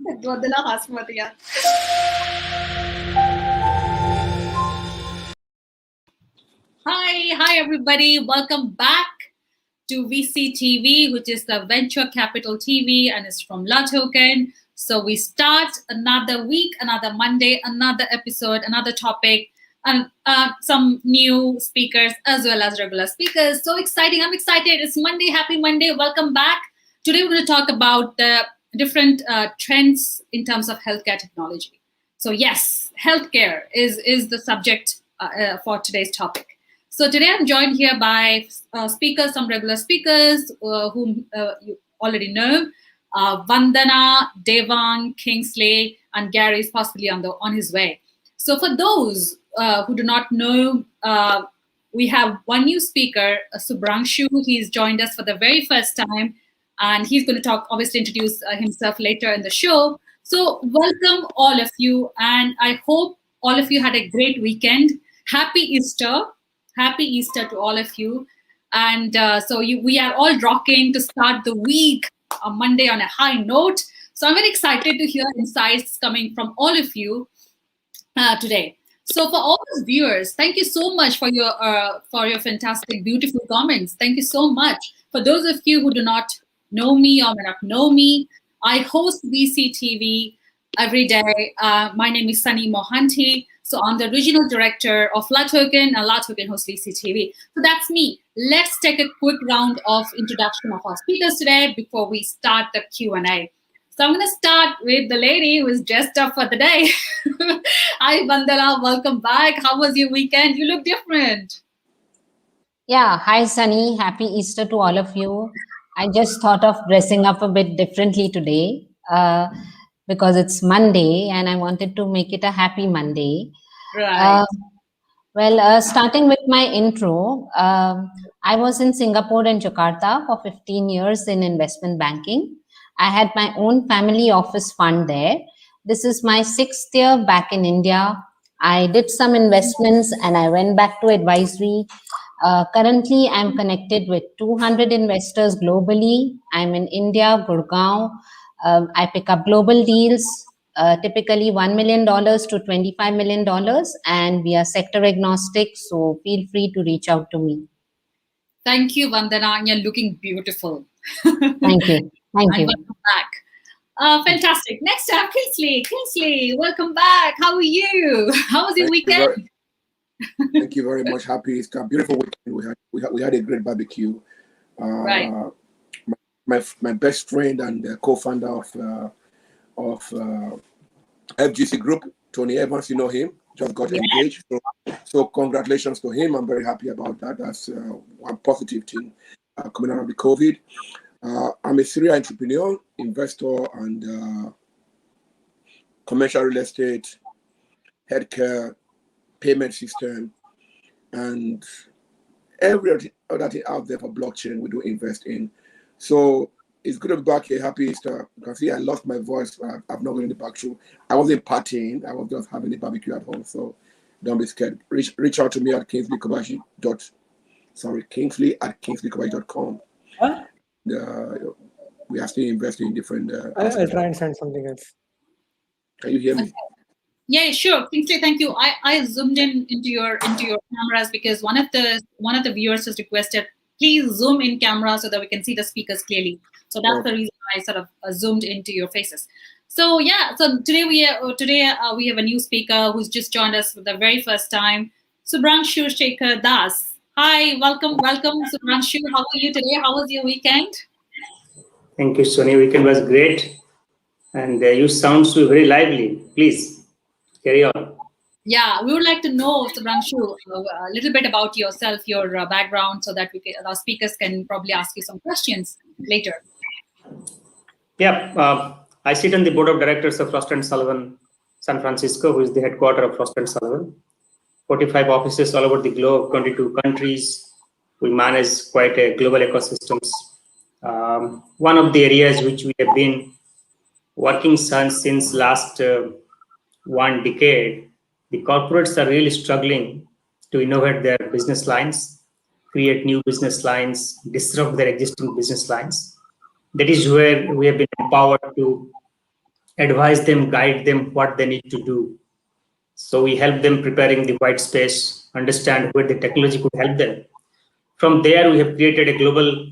Vandana Hasmatiya. Hi everybody. Welcome back to VCTV, which is the Venture Capital TV, and it's from LATOKEN. So we start another week, another Monday, another episode, another topic, and some new speakers as well as regular speakers. So exciting! I'm excited. It's Monday. Happy Monday. Welcome back. Today we're going to talk about the different trends in terms of healthcare technology. So yes, healthcare is the subject for today's topic. So today I'm joined here by speakers, some regular speakers whom you already know. Vandana, Devang, Kingsley, and Gary is possibly on his way. So for those who do not know, we have one new speaker, Subranshu. He's joined us for the very first time, and he's going to obviously introduce himself later in the show. So welcome all of you, and I hope all of you had a great weekend. Happy Easter. Happy Easter to all of you. And we are all rocking to start the week on Monday on a high note. So I'm very excited to hear insights coming from all of you today. So for all the viewers, thank you so much for your fantastic, beautiful comments. Thank you so much. For those of you who do not know me or may not know me, I host VCTV every day. My name is Sunny Mohanty. So I'm the regional director of LATOKEN, and LATOKEN hosts VCTV. So that's me. Let's take a quick round of introduction of our speakers today before we start the Q&A. So I'm going to start with the lady who is dressed up for the day. Hi, Vandana. Welcome back. How was your weekend? You look different. Yeah. Hi, Sunny. Happy Easter to all of you. I just thought of dressing up a bit differently today because it's Monday and I wanted to make it a happy Monday. Right. Starting with my intro, I was in Singapore and Jakarta for 15 years in investment banking. I had my own family office fund there. This is my 6th year back in India. I did some investments and I went back to advisory. Currently, I'm connected with 200 investors globally. I'm in India, Gurgaon. I pick up global deals, typically $1 million to $25 million, and we are sector agnostic, so feel free to reach out to me. Thank you, Vandana. You're looking beautiful. Thank you. Thank you. Welcome back. Fantastic. Next up, Kingsley. Kingsley, welcome back. How are you? How was your weekend? Thank you very much. Happy Easter. Beautiful weekend. We had a great barbecue. Right. My best friend and co-founder of FGC Group, Tony Evans, you know him, just got engaged. So congratulations to him. I'm very happy about that. That's one positive thing coming out of the COVID. I'm a serial entrepreneur, investor, and commercial real estate, healthcare, payment system, and every other thing out there for blockchain we do invest in. So it's good to be back here. Happy Easter. You can see I lost my voice. I've not gone in the back through. I wasn't partying. I was just having a barbecue at home. So don't be scared. Reach out to me at kingsley@kingsleykobashi.com. Huh? We are still investing in different. I'll try and send something else. Can you hear me? Okay. Yeah, sure. Kingsley, thank you. I zoomed into your cameras because one of the viewers has requested, please zoom in camera so that we can see the speakers clearly. So that's the reason I sort of zoomed into your faces. So yeah, so today we have a new speaker who's just joined us for the very first time, Subranshu Shekhar Das. Hi, welcome, Subranshu. How are you today? How was your weekend? Thank you, Sunny. Weekend was great, and you sound so very lively. Please carry on. Yeah, we would like to know, Subranshu, a little bit about yourself, your background, so that our speakers can probably ask you some questions later. Yeah, I sit on the board of directors of Frost & Sullivan, San Francisco, who is the headquarter of Frost & Sullivan. 45 offices all over the globe, 22 countries. We manage quite a global ecosystems. One of the areas which we have been working since last 1 decade, the corporates are really struggling to innovate their business lines, create new business lines, disrupt their existing business lines. That is where we have been empowered to advise them, guide them what they need to do. So we help them preparing the white space, understand where the technology could help them. From there, we have created a global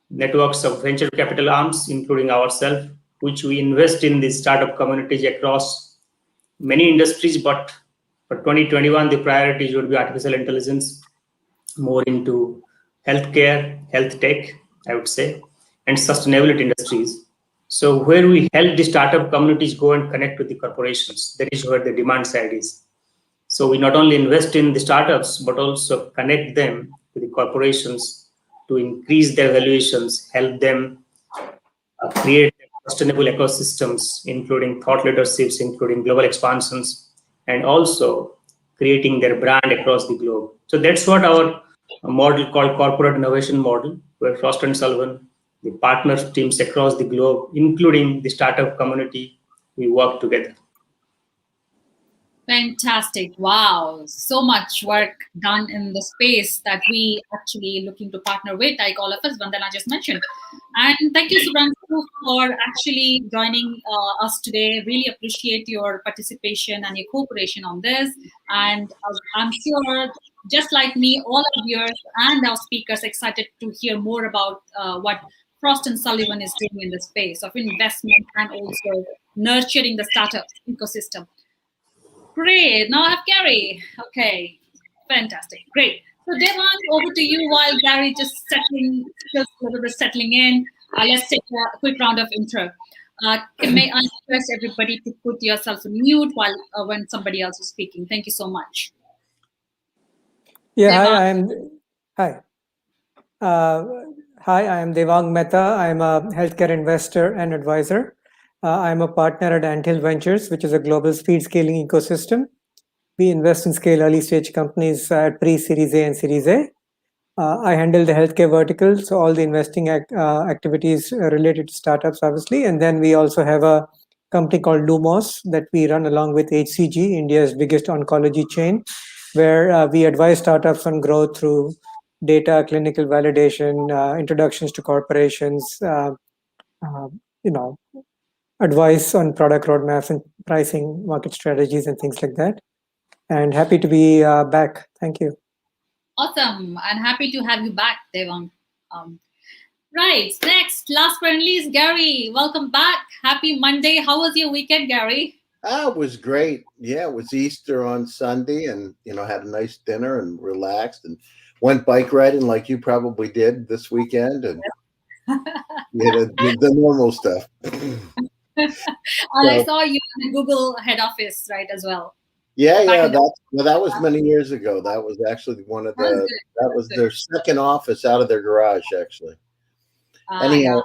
networks of venture capital arms, including ourselves, which we invest in the startup communities across many industries. But for 2021, the priorities would be artificial intelligence, more into healthcare, health tech, I would say, and sustainability industries. So where we help the startup communities go and connect with the corporations, that is where the demand side is. So we not only invest in the startups, but also connect them with the corporations to increase their valuations, help them create sustainable ecosystems, including thought leaderships, including global expansions, and also creating their brand across the globe. So that's what our model called corporate innovation model, where Frost and Sullivan, the partner teams across the globe, including the startup community, we work together. Fantastic. Wow. So much work done in the space that we actually looking to partner with, like all of us, Vandana just mentioned. And thank you, Subhranshu, for actually joining us today. Really appreciate your participation and your cooperation on this. And I'm sure, just like me, all of yours and our speakers excited to hear more about what Frost and Sullivan is doing in the space of investment and also nurturing the startup ecosystem. Great. Now I have Gary. Okay. Fantastic. Great. So Devang, over to you while Gary just just a little bit settling in. Let's take a quick round of intro. May I request everybody to put yourself on mute while when somebody else is speaking? Thank you so much. Yeah, Devang. hi, I am Devang Mehta. I'm a healthcare investor and advisor. I'm a partner at Anthill Ventures, which is a global speed scaling ecosystem. We invest in scale early stage companies at pre-Series A and Series A. I handle the healthcare vertical, so all the investing activities related to startups, obviously. And then we also have a company called Lumos that we run along with HCG, India's biggest oncology chain, where we advise startups on growth through data, clinical validation, introductions to corporations, advice on product roadmaps and pricing, market strategies, and things like that. And happy to be back. Thank you. Awesome. And happy to have you back, Devang. Right. Next, last but not least, Gary. Welcome back. Happy Monday. How was your weekend, Gary? It was great. Yeah, it was Easter on Sunday, and had a nice dinner and relaxed, and went bike riding like you probably did this weekend, and the normal stuff. I saw you in the Google head office, right, as well. Yeah. That was many years ago. That was actually one of that was their second office out of their garage, actually. Anyhow,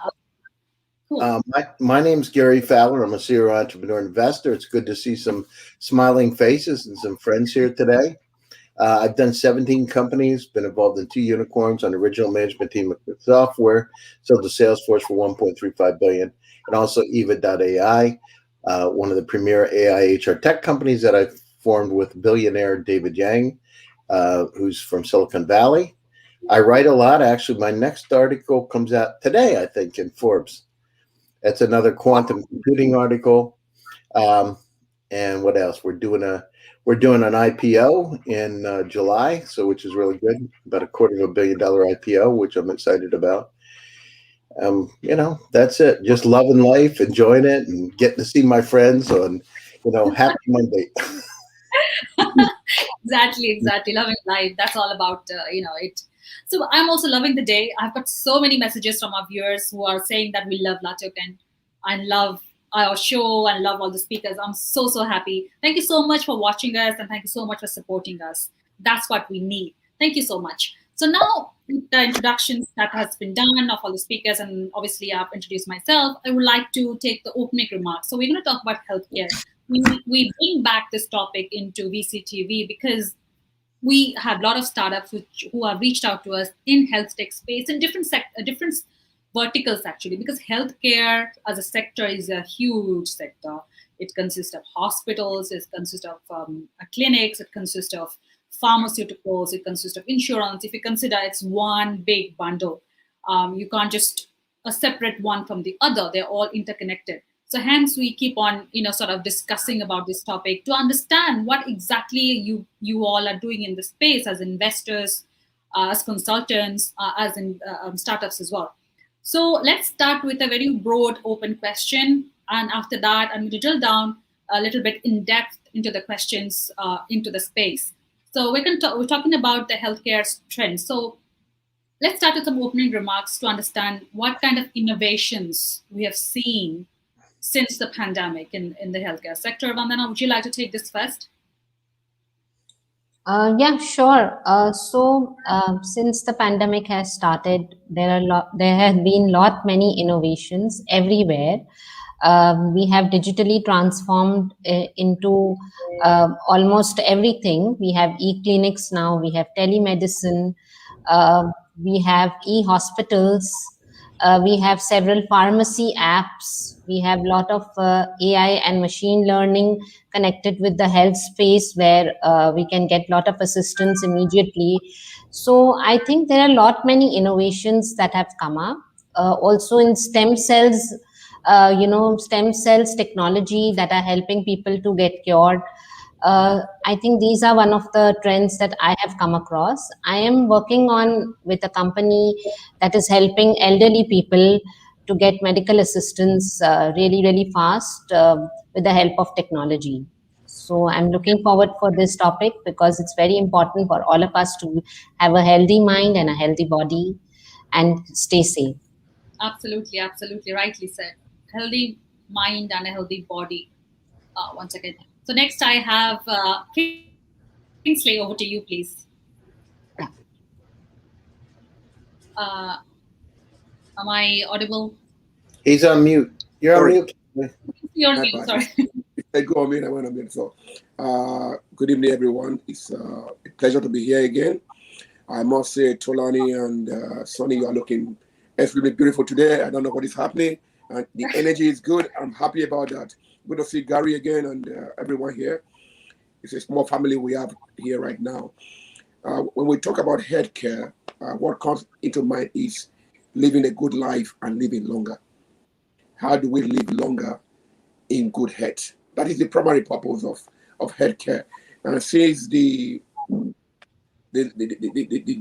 cool. my name's Gary Fowler. I'm a serial entrepreneur investor. It's good to see some smiling faces and some friends here today. I've done 17 companies, been involved in 2 unicorns on the original management team of software, sold to Salesforce for $1.35 billion, and also Eva.ai, one of the premier AI HR tech companies that I've formed with billionaire David Yang, who's from Silicon Valley. I write a lot. Actually, my next article comes out today, I think, in Forbes. That's another quantum computing article. And what else? We're doing an IPO in July, which is really good. About $250 million IPO, which I'm excited about. That's it. Just loving life, enjoying it, and getting to see my friends on, happy Monday. Exactly. Loving life. That's all about, it. So I'm also loving the day. I've got so many messages from our viewers who are saying that we love LATOKEN and love our show and love all the speakers. I'm so happy. Thank you so much for watching us, and thank you so much for supporting us. That's what we need. Thank you so much. So now, with the introductions that has been done of all the speakers, and obviously I've introduced myself, I would like to take the opening remarks. So we're going to talk about healthcare. We bring back this topic into VCTV because we have a lot of startups who have reached out to us in health tech space in different verticals, actually, because healthcare as a sector is a huge sector. It consists of hospitals, it consists of clinics, it consists of pharmaceuticals, it consists of insurance. If you consider it's one big bundle, you can't just separate one from the other. They're all interconnected. So hence we keep on, sort of discussing about this topic to understand what exactly you all are doing in the space as investors, as consultants, as in startups as well. So let's start with a very broad, open question, and after that, I'm going to drill down a little bit in depth into the questions, into the space. So we're talking about the healthcare trends. So let's start with some opening remarks to understand what kind of innovations we have seen since the pandemic in the healthcare sector. Vandana, would you like to take this first? Yeah, sure. Since the pandemic has started, there have been many innovations everywhere. We have digitally transformed into almost everything. We have e-clinics now. We have telemedicine. We have e-hospitals. We have several pharmacy apps. We have a lot of AI and machine learning connected with the health space, where we can get a lot of assistance immediately. So I think there are many innovations that have come up. Also in stem cells, stem cells technology that are helping people to get cured. I think these are one of the trends that I have come across. I am working with a company that is helping elderly people to get medical assistance really, really fast with the help of technology. So I'm looking forward for this topic because it's very important for all of us to have a healthy mind and a healthy body and stay safe. Absolutely, absolutely. Rightly said. Healthy mind and a healthy body. Once again. So next I have Kingsley, over to you, please. Yeah. Am I audible? He's on mute. You're Sorry. on mute. You're on mute, sorry. I go on mute, I went on mute. So, good evening, everyone. It's a pleasure to be here again. I must say, Tolani and Sonny, you are looking absolutely beautiful today. I don't know what is happening. And the energy is good. I'm happy about that. Good to see Gary again and everyone here. It's a small family we have here right now. When we talk about healthcare, what comes into mind is living a good life and living longer. How do we live longer in good health? That is the primary purpose of healthcare. And since the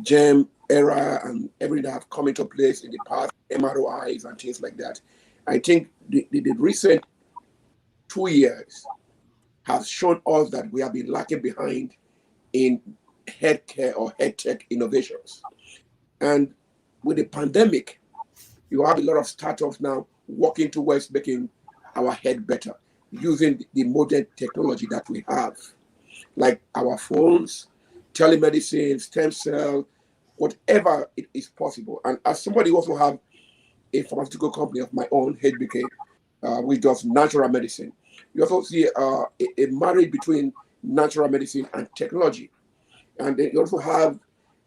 gem era and everything that have come into place in the past, MRIs and things like that, I think the recent 2 years has shown us that we have been lacking behind in healthcare or health tech innovations. And with the pandemic, you have a lot of startups now working towards making our health better, using the modern technology that we have, like our phones, telemedicine, stem cell, whatever it is possible. And as somebody who also have a pharmaceutical company of my own, HBK, which does natural medicine, you also see a marriage between natural medicine and technology. And then you also have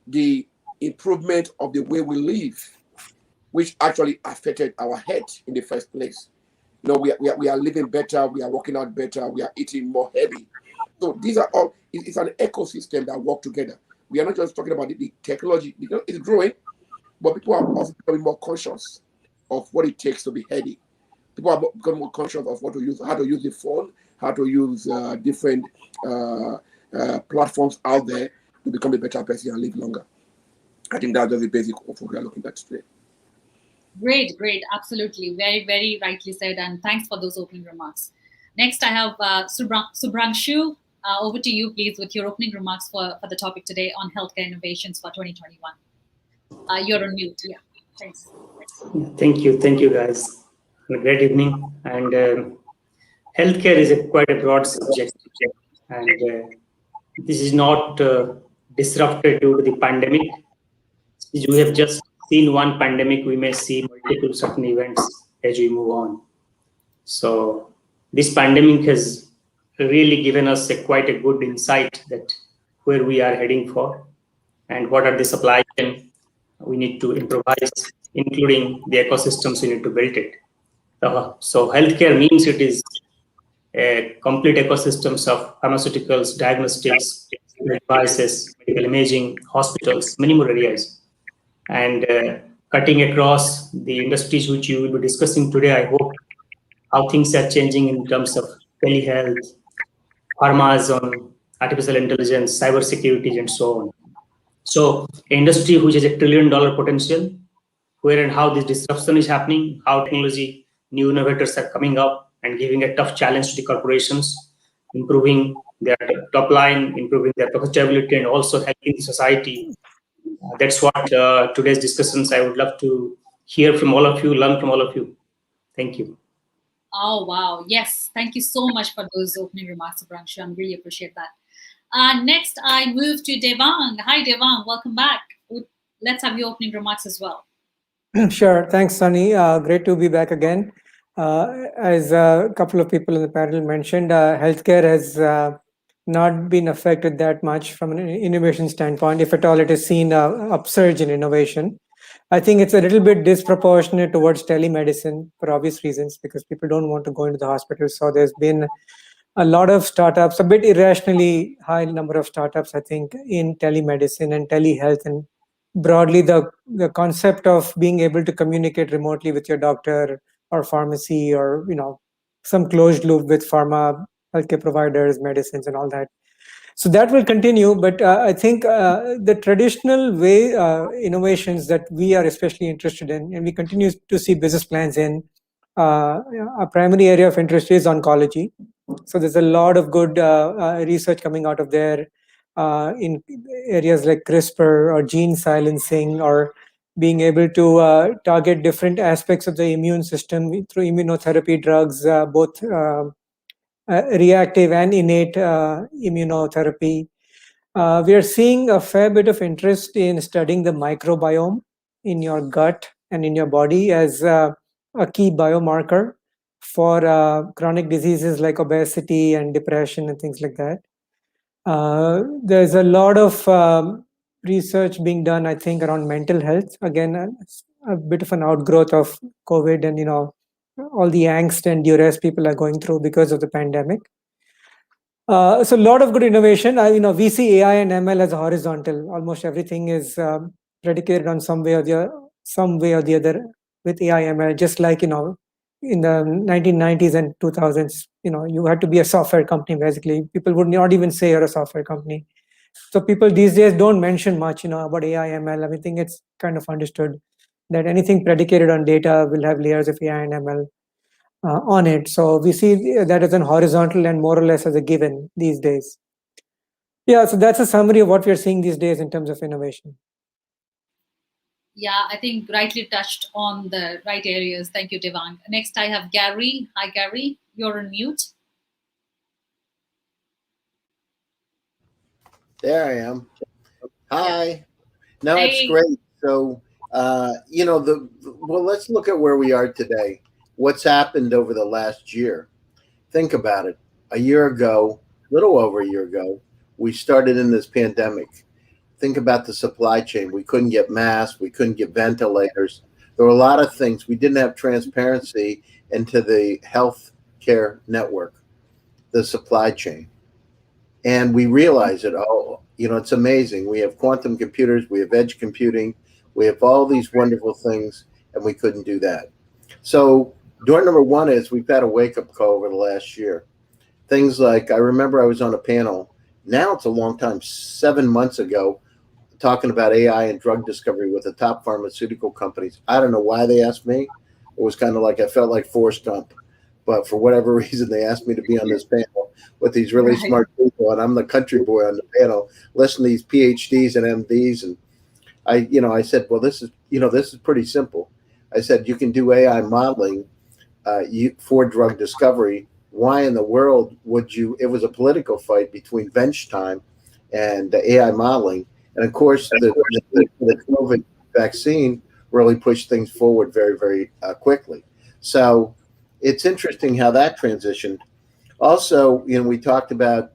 the improvement of the way we live, which actually affected our health in the first place. You know, we are living better, we are working out better, we are eating more heavy. So these are all, it's an ecosystem that work together. We are not just talking about the technology, it's growing, but people are also becoming more conscious of what it takes to be healthy. People are becoming more conscious of what to use, how to use the phone, how to use different platforms out there to become a better person and live longer. I think that's the basic of what we are looking at today. Great, great. Absolutely. Very, very rightly said. And thanks for those opening remarks. Next, I have Subhranshu. Over to you, please, with your opening remarks for the topic today on healthcare innovations for 2021. You're on mute. Yeah, thanks. Thank you, guys. A great evening. And healthcare is quite a broad subject, and this is not disrupted due to the pandemic. We have just seen one pandemic. We may see multiple certain events as we move on. So this pandemic has really given us quite a good insight that where we are heading for and what are the supply chain we need to improvise, including the ecosystems we need to build it. So healthcare means it is a complete ecosystems of pharmaceuticals, diagnostics, devices, medical imaging, hospitals, many more areas. And cutting across the industries which you will be discussing today, I hope how things are changing in terms of telehealth, pharmas on artificial intelligence, cybersecurity, and so on. So, an industry which has $1 trillion potential, where and how this disruption is happening, how technology, new innovators are coming up and giving a tough challenge to the corporations, improving their top line, improving their profitability, and also helping the society. That's what today's discussions I would love to hear from all of you, learn from all of you. Thank you. Oh, wow. Yes. Thank you so much for those opening remarks, Subhranshu. I really appreciate that. Next, I move to Devang. Hi, Devang. Welcome back. Let's have your opening remarks as well. Sure. Thanks, Sunny. Great to be back again. As a couple of people in the panel mentioned, healthcare has not been affected that much from an innovation standpoint. If at all, it has seen an upsurge in innovation. I think it's a little bit disproportionate towards telemedicine for obvious reasons, because people don't want to go into the hospital. So there's been a lot of startups, a bit irrationally high number of startups, I think, in telemedicine and telehealth, and broadly the concept of being able to communicate remotely with your doctor or pharmacy, or some closed loop with pharma, healthcare providers, medicines, and all that. So that will continue, but I think the traditional way innovations that we are especially interested in, and we continue to see business plans in, a primary area of interest is oncology. So there's a lot of good research coming out of there in areas like CRISPR or gene silencing, or being able to target different aspects of the immune system through immunotherapy drugs, both reactive and innate immunotherapy. We are seeing a fair bit of interest in studying the microbiome in your gut and in your body as a key biomarker for chronic diseases like obesity and depression and things like that. There's a lot of research being done, I think, around mental health. Again, a bit of an outgrowth of COVID and all the angst and duress people are going through because of the pandemic. So a lot of good innovation. We see AI and ML as horizontal. Almost everything is predicated on some way or the other with AI ML. Just like in the 1990s and 2000s, you had to be a software company. Basically, people would not even say you're a software company. So people these days don't mention much, about AI ML. I think it's kind of understood that anything predicated on data will have layers of AI and ML on it. So we see that as an horizontal and more or less as a given these days. Yeah, so that's a summary of what we're seeing these days in terms of innovation. Yeah, I think rightly touched on the right areas. Thank you, Devang. Next, I have Gary. Hi, Gary. You're on mute. There I am. Hi. No, Hey. it's great. So, well, let's look at where we are today. What's happened over the last year? Think about it. A year ago, little over a year ago, we started in this pandemic. Think about the supply chain. We couldn't get masks. We couldn't get ventilators. There were a lot of things. We didn't have transparency into the healthcare network, the supply chain. And we realized that, it's amazing. We have quantum computers. We have edge computing. We have all these wonderful things, and we couldn't do that. So door number one is we've had a wake-up call over the last year. Things like, I remember I was on a panel, now it's a long time, 7 months ago, talking about AI and drug discovery with the top pharmaceutical companies. I don't know why they asked me. It was kind of like I felt like Forrest Gump. But for whatever reason, they asked me to be on this panel with these really smart people, and I'm the country boy on the panel, listening to these PhDs and MDs. And I said, well, this is pretty simple. I said, you can do AI modeling for drug discovery. Why in the world would you? It was a political fight between bench time and the AI modeling. And of course, the COVID vaccine really pushed things forward very, very quickly. So it's interesting how that transitioned. Also, we talked about,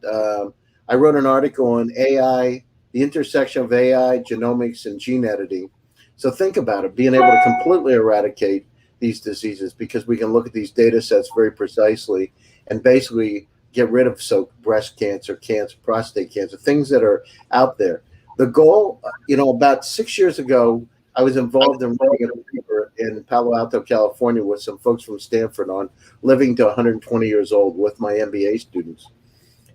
I wrote an article on AI, the intersection of AI, genomics, and gene editing. So think about it, being able to completely eradicate these diseases, because we can look at these data sets very precisely and basically get rid of breast cancer, prostate cancer, things that are out there. The goal, about 6 years ago, I was involved in writing a paper in Palo Alto, California, with some folks from Stanford on living to 120 years old with my MBA students,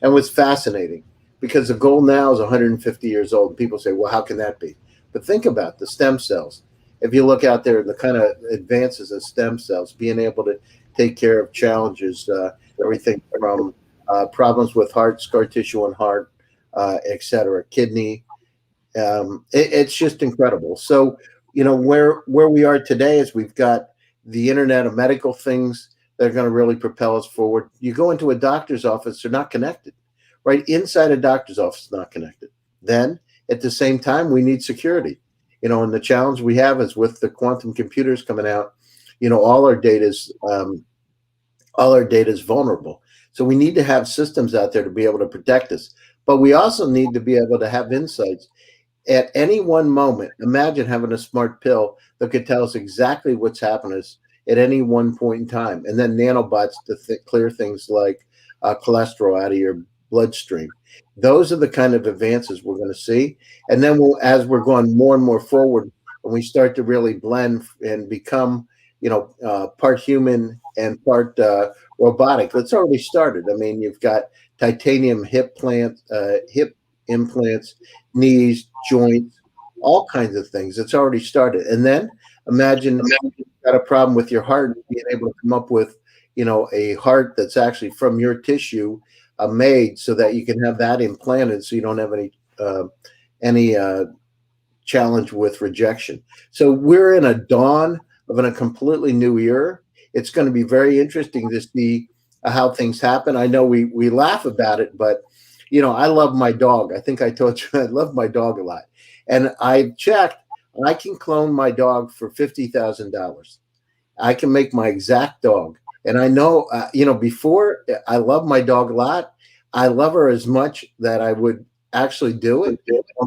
and it was fascinating because the goal now is 150 years old. And people say, well, how can that be? But think about the stem cells. If you look out there, the kind of advances of stem cells, being able to take care of challenges, everything from problems with heart, scar tissue and heart, et cetera, kidney. It's just incredible. So, where we are today is we've got the Internet of medical things that are going to really propel us forward. You go into a doctor's office, they're not connected, right? Inside a doctor's office, not connected. Then at the same time, we need security, and the challenge we have is with the quantum computers coming out, all our data is vulnerable. So we need to have systems out there to be able to protect us. But we also need to be able to have insights at any one moment. Imagine having a smart pill that could tell us exactly what's happening at any one point in time, and then nanobots to clear things like cholesterol out of your bloodstream. Those are the kind of advances we're going to see. And then as we're going more and more forward, and we start to really blend and become, part human and part robotic. That's already started. I mean, you've got titanium hip implants, knees, joints, all kinds of things. It's already started. And then imagine you've got a problem with your heart, being able to come up with, a heart that's actually from your tissue made so that you can have that implanted so you don't have any challenge with rejection. So we're in a dawn of a completely new era. It's going to be very interesting to see how things happen. I know we laugh about it, but I love my dog. I think I told you I love my dog a lot. And I checked, I can clone my dog for $50,000. I can make my exact dog. And I know, before, I love my dog a lot. I love her as much that I would actually do it.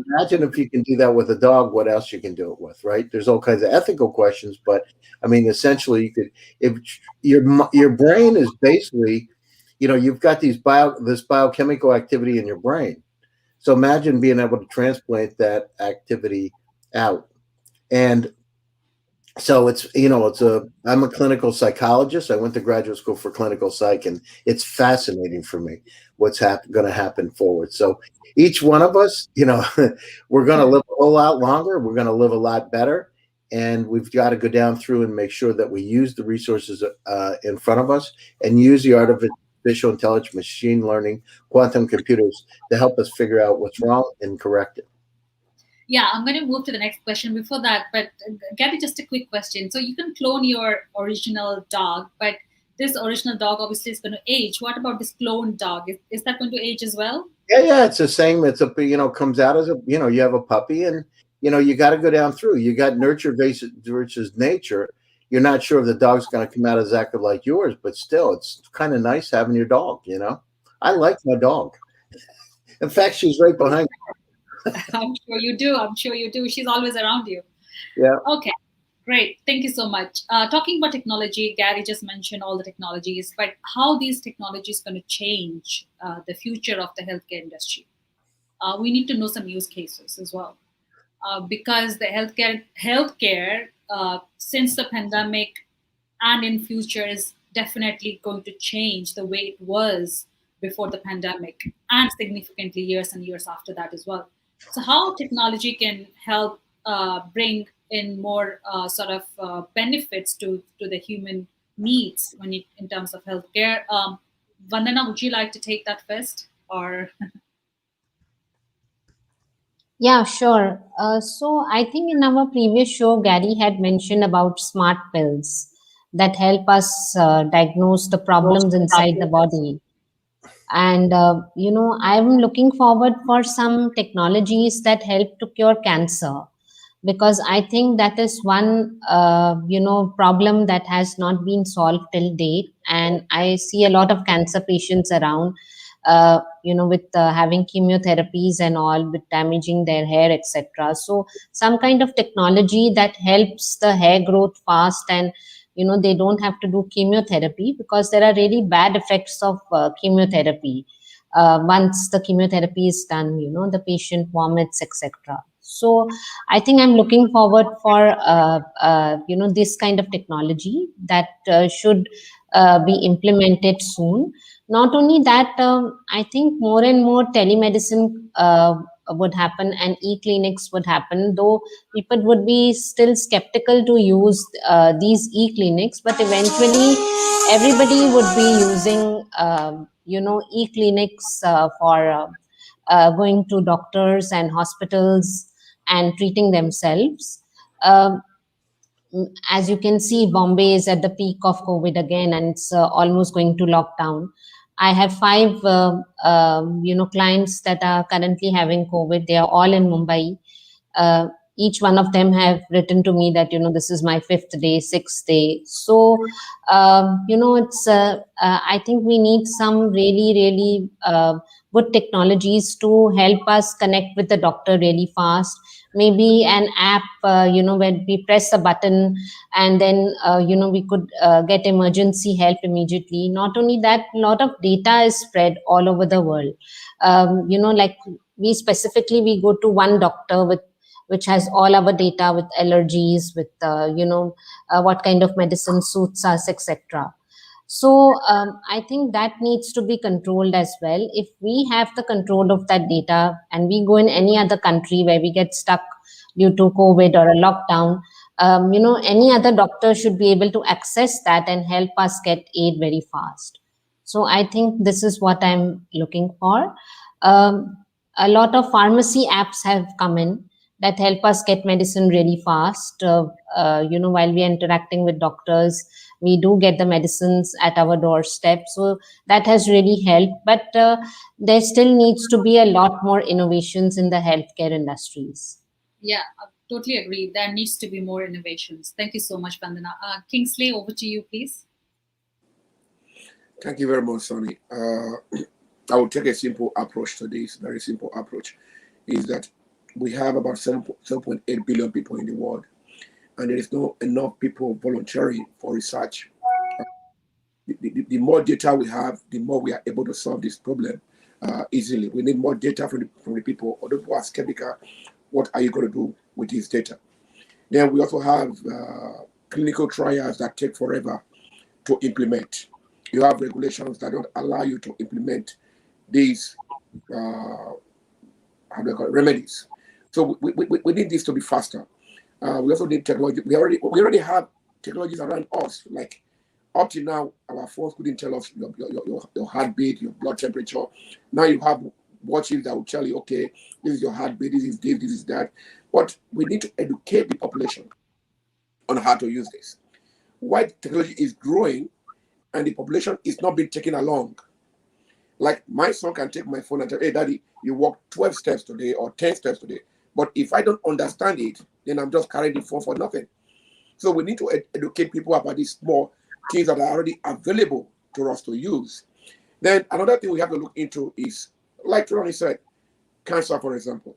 Imagine if you can do that with a dog, what else you can do it with, right? There's all kinds of ethical questions, but I mean, essentially you could, if your brain is basically, you've got this biochemical activity in your brain. So imagine being able to transplant that activity out. And so I'm a clinical psychologist. I went to graduate school for clinical psych, and it's fascinating for me what's going to happen forward. So each one of us, we're going to live a whole lot longer. We're going to live a lot better. And we've got to go down through and make sure that we use the resources in front of us and use the artificial intelligence, machine learning, quantum computers to help us figure out what's wrong and correct it. Yeah, I'm going to move to the next question before that, but Gabby, just a quick question. So you can clone your original dog, but this original dog obviously is going to age. What about this cloned dog? Is that going to age as well? Yeah, it's the same. It's comes out as you have a puppy, and you got to go down through. You got nurture versus nature. You're not sure if the dog's going to come out exactly like yours, but still, it's kind of nice having your dog. I like my dog. In fact, she's right behind me. I'm sure you do. She's always around you. Yeah. Okay, great. Thank you so much. Talking about technology, Gary just mentioned all the technologies, but how these technologies going to change the future of the healthcare industry? We need to know some use cases as well, because the healthcare since the pandemic and in future is definitely going to change the way it was before the pandemic and significantly years and years after that as well. So how technology can help bring in more benefits to the human needs in terms of healthcare. Vandana, would you like to take that first? Or Yeah, sure. So I think in our previous show, Gary had mentioned about smart pills that help us diagnose the problems inside the body. And, I'm looking forward for some technologies that help to cure cancer, because I think that is one, problem that has not been solved till date. And I see a lot of cancer patients around, with having chemotherapies and all, with damaging their hair, etc. So some kind of technology that helps the hair growth fast, and they don't have to do chemotherapy, because there are really bad effects of chemotherapy. Once the chemotherapy is done, the patient vomits, etc. So I think I'm looking forward for this kind of technology that should be implemented soon. Not only that, I think more and more telemedicine would happen and e-clinics would happen, though people would be still skeptical to use these e-clinics, but eventually everybody would be using e-clinics for going to doctors and hospitals and treating themselves. Um, as you can see, Bombay is at the peak of COVID again, and it's almost going to lockdown. I have 5 clients that are currently having COVID. They are all in Mumbai. uh, each one of them have written to me that this is my 5th day, 6th day. So it's I think we need some really good technologies to help us connect with the doctor really fast. Maybe an app where we press a button and then we could get emergency help immediately. Not only that, a lot of data is spread all over the world. Like we go to one doctor which has all our data with allergies, with what kind of medicine suits us, etc. So I think that needs to be controlled as well. If we have the control of that data and we go in any other country where we get stuck due to COVID or a lockdown, any other doctor should be able to access that and help us get aid very fast. So I think this is what I'm looking for. A lot of pharmacy apps have come in that help us get medicine really fast. While we are interacting with doctors, we do get the medicines at our doorstep. So that has really helped. But there still needs to be a lot more innovations in the healthcare industries. Yeah, I totally agree. There needs to be more innovations. Thank you so much, Vandana. Kingsley, over to you, please. Thank you very much, Sonny. I will take a simple approach to this. Very simple approach is that we have about 7.8 billion people in the world, and there is not enough people volunteering for research. The more data we have, the more we are able to solve this problem easily. We need more data from the people. Although people are skeptical, what are you going to do with this data? Then we also have clinical trials that take forever to implement. You have regulations that don't allow you to implement these remedies. So we need this to be faster. We also need technology. We already have technologies around us. Like up to now, our phones couldn't tell us your heartbeat, your blood temperature. Now you have watches that will tell you, okay, this is your heartbeat, this is this is that. But we need to educate the population on how to use this. Why technology is growing and the population is not being taken along. Like my son can take my phone and tell, hey, daddy, you walked 12 steps today or 10 steps today. But if I don't understand it, then I'm just carrying the phone for nothing. So we need to educate people about these small things that are already available to us to use. Then another thing we have to look into is, like Ronnie said, cancer, for example.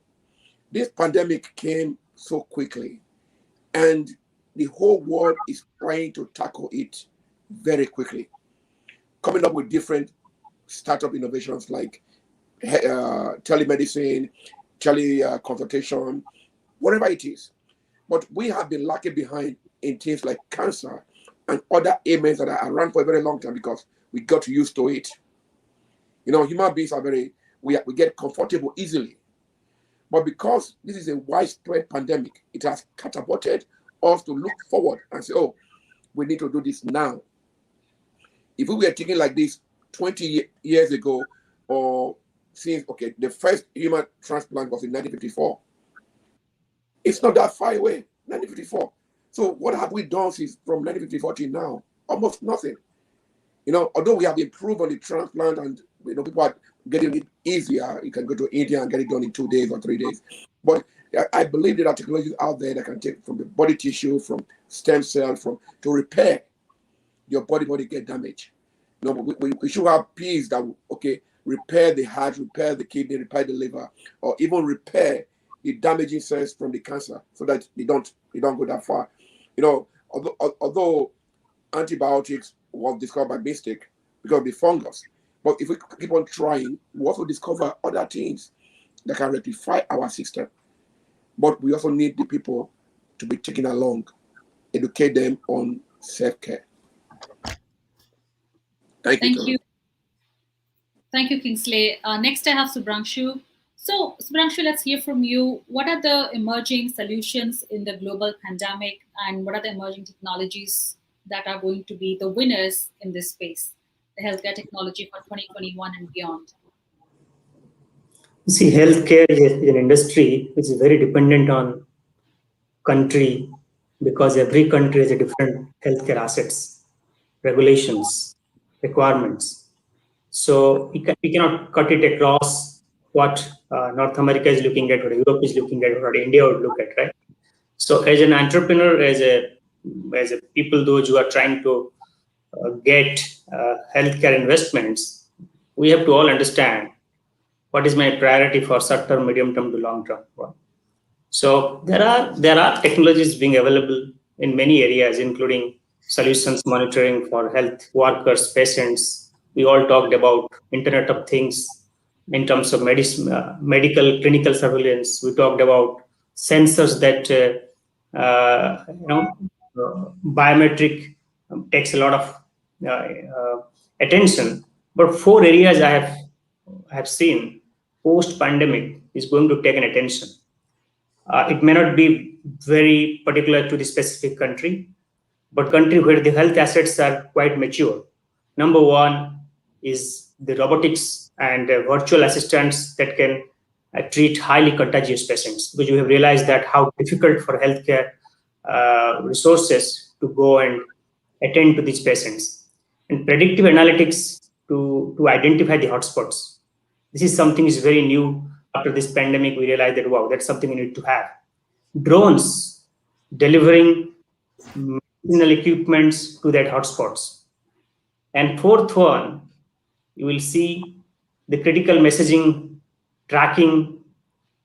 This pandemic came so quickly, and the whole world is trying to tackle it very quickly, coming up with different startup innovations like telemedicine, teleconsultation, whatever it is. But we have been lagging behind in things like cancer and other ailments that are around for a very long time because we got used to it. Human beings are we get comfortable easily. But because this is a widespread pandemic, it has catapulted us to look forward and say, oh, we need to do this now. If we were thinking like this 20 years ago, or since, okay, the first human transplant was in 1954. It's not that far away, 1954. So what have we done since from 1954 to now? Almost nothing. Although we have improved on the transplant and people are getting it easier, you can go to India and get it done in 2 days or 3 days. But I believe there are technologies out there that can take from the body tissue, from stem cells, to repair your body get damaged. We should have pills that will, repair the heart, repair the kidney, repair the liver, or even repair the damaging cells from the cancer, so that they don't go that far. Although antibiotics was discovered by mistake because of the fungus, but if we keep on trying, we also discover other things that can rectify our system. but we also need the people to be taken along, educate them on self-care. Thank you. Thank you, Kingsley. Next, I have Subhranshu. So, Subhranshu, let's hear from you. What are the emerging solutions in the global pandemic, and what are the emerging technologies that are going to be the winners in this space, the healthcare technology for 2021 and beyond? See, healthcare is an industry which is very dependent on country, because every country has a different healthcare assets, regulations, requirements. So we cannot cut it across what North America is looking at, what Europe is looking at, what India would look at, right? So as an entrepreneur, as a people, those who are trying to get healthcare investments, we have to all understand what is my priority for short term, medium term to long term. So there are technologies being available in many areas, including solutions monitoring for health workers, patients. We all talked about Internet of Things in terms of medical clinical surveillance. We talked about sensors that biometric takes a lot of attention. But 4 areas I have seen post pandemic is going to take an attention. It may not be very particular to the specific country, but country where the health assets are quite mature. Number 1 is the robotics and virtual assistants that can treat highly contagious patients, because you have realized that how difficult for healthcare resources to go and attend to these patients. And predictive analytics to identify the hotspots. This is something is very new. After this pandemic, we realized that, wow, that's something we need to have. Drones delivering medicinal equipments to that hotspots. And 4th one, you will see the critical messaging tracking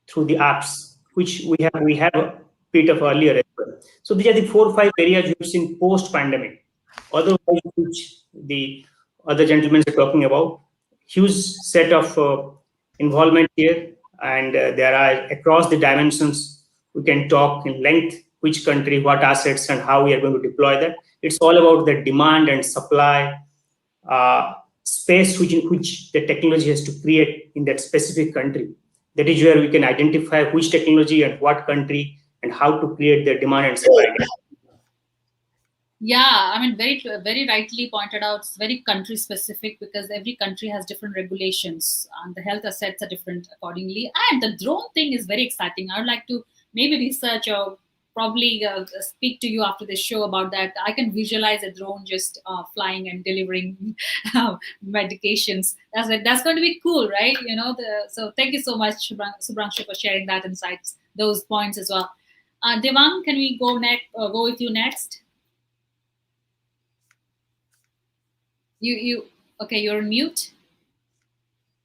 through the apps, which we have a bit of earlier as well. So these are the 4 or 5 areas we've seen post-pandemic. Otherwise, which the other gentlemen are talking about, huge set of involvement here, and there are across the dimensions. We can talk in length which country, what assets, and how we are going to deploy that. It's all about the demand and supply space which the technology has to create in that specific country. That is where we can identify which technology and what country and how to create the demand and supply. Yeah, I mean, very rightly pointed out. It's very country specific, because every country has different regulations and the health assets are different accordingly. And the drone thing is very exciting. I would like to maybe research or probably speak to you after this show about that. I can visualize a drone just flying and delivering medications. That's going to be cool, right? So thank you so much, Subhranshu, for sharing that insights, those points as well. Devang, can we go with you next? Okay, you're on mute.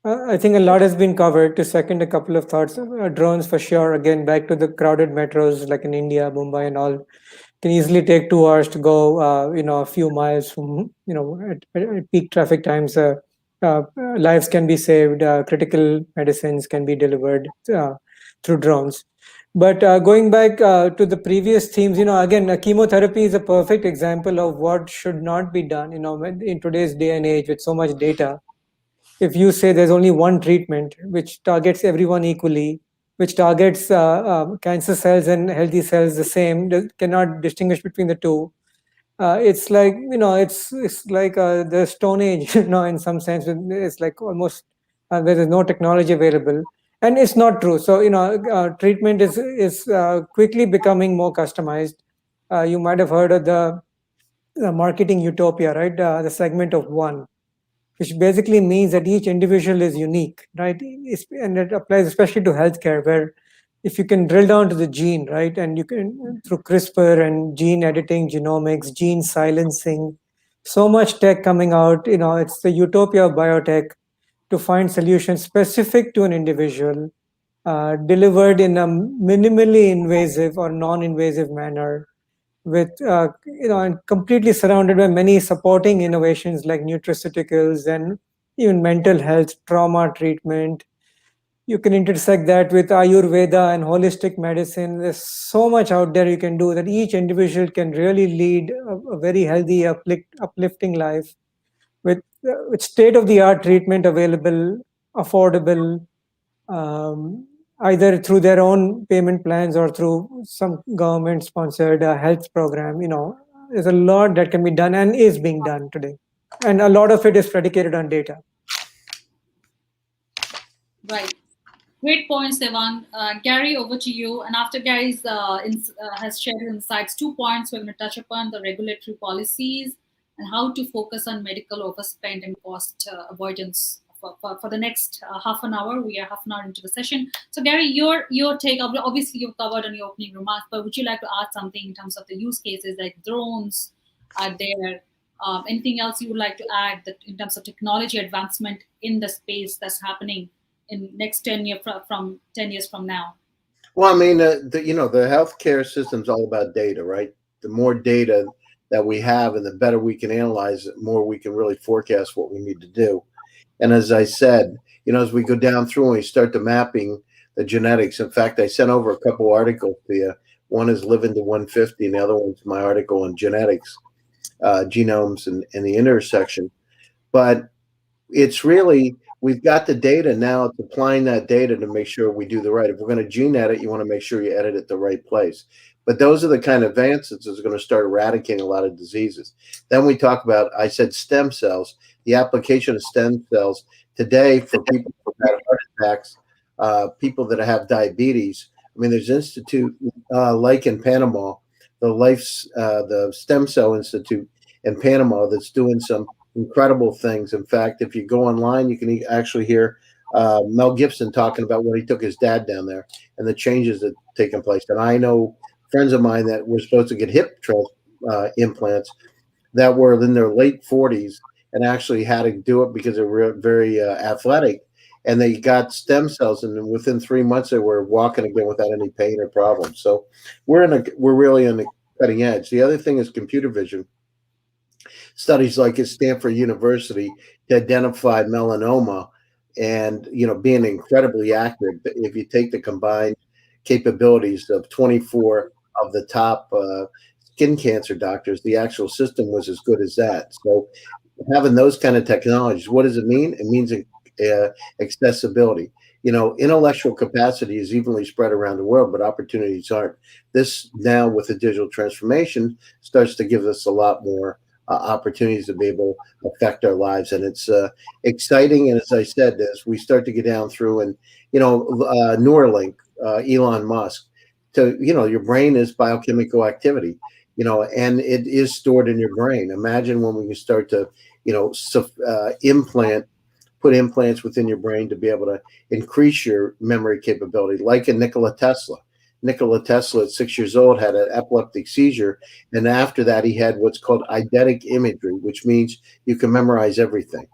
I think a lot has been covered. To second a couple of thoughts, drones for sure. Again, back to the crowded metros like in India, Mumbai, and all, can easily take 2 hours to go. A few miles from at peak traffic times. Lives can be saved. Critical medicines can be delivered through drones. But going back to the previous themes, again, chemotherapy is a perfect example of what should not be done. In today's day and age with so much data, if you say there's only one treatment which targets everyone equally, which targets cancer cells and healthy cells the same, cannot distinguish between the two. It's like it's like the Stone Age, in some sense. It's like almost where there's no technology available. And it's not true. So, treatment is quickly becoming more customized. You might have heard of the marketing utopia, right? The segment of one, which basically means that each individual is unique, right? And it applies especially to healthcare, where if you can drill down to the gene, right? And you can, through CRISPR and gene editing, genomics, gene silencing, so much tech coming out, it's the utopia of biotech, to find solutions specific to an individual, delivered in a minimally invasive or non-invasive manner, with and completely surrounded by many supporting innovations like nutraceuticals and even mental health, trauma treatment, You can intersect that with Ayurveda and holistic medicine. There's so much out there you can do that each individual can really lead a very healthy, uplifting life with state-of-the-art treatment available, affordable, either through their own payment plans or through some government-sponsored health program. There's a lot that can be done and is being done today. And a lot of it is predicated on data. Right. Great points, Devang. Gary, over to you. And after Gary's has shared his insights, 2 points we're going to touch upon: the regulatory policies and how to focus on medical overspend and cost avoidance for the next half an hour. We are half an hour into the session. So, Gary, your take. Obviously, you've covered on your opening remarks, but would you like to add something in terms of the use cases like drones are there? Anything else you would like to add that in terms of technology advancement in the space that's happening in next 10 years from 10 years from now? Well, I mean, the healthcare system's all about data, right? The more data that we have and the better we can analyze it, the more we can really forecast what we need to do. And as I said, as we go down through and we start the mapping, the genetics. In fact, I sent over a couple articles to you. One is Living to 150, and the other one's my article on genetics, genomes, and the intersection. But it's really, we've got the data now. It's applying that data to make sure we do the right. If we're going to gene edit, you want to make sure you edit it the right place. But those are the kind of advances that's going to start eradicating a lot of diseases. Then we talk about, I said stem cells, the application of stem cells today for people who have heart attacks, people that have diabetes. I mean, there's an institute like in Panama, the Stem Cell Institute in Panama that's doing some incredible things. In fact, if you go online, you can actually hear Mel Gibson talking about when he took his dad down there and the changes that taken place. And I know friends of mine that were supposed to get hip implants that were in their late 40s and actually had to do it because they were very athletic. And they got stem cells, and within 3 months they were walking again without any pain or problems. So we're really on the cutting edge. The other thing is computer vision. Studies like at Stanford University to identify melanoma, and being incredibly accurate. If you take the combined capabilities of 24 of the top skin cancer doctors, the actual system was as good as that. So having those kind of technologies, what does it mean? It means accessibility. Intellectual capacity is evenly spread around the world, but opportunities aren't. This now with the digital transformation starts to give us a lot more opportunities to be able to affect our lives. And it's exciting. And as I said, as we start to get down through and, Neuralink, Elon Musk, your brain is biochemical activity, and it is stored in your brain. Imagine when we can start to, put implants within your brain to be able to increase your memory capability, like a Nikola Tesla. Nikola Tesla at 6 years old had an epileptic seizure, and after that he had what's called eidetic imagery, which means you can memorize everything.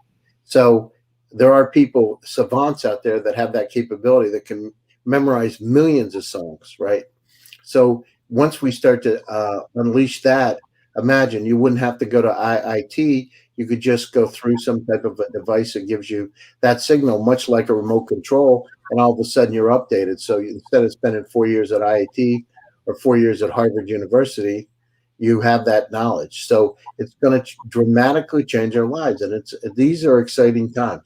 So there are people, savants out there that have that capability that can memorize millions of songs, right? So once we start to unleash that, imagine you wouldn't have to go to IIT. You could just go through some type of a device that gives you that signal, much like a remote control, and all of a sudden you're updated. So instead of spending 4 years at IIT or 4 years at Harvard University, you have that knowledge. So it's going to dramatically change our lives, and these are exciting times.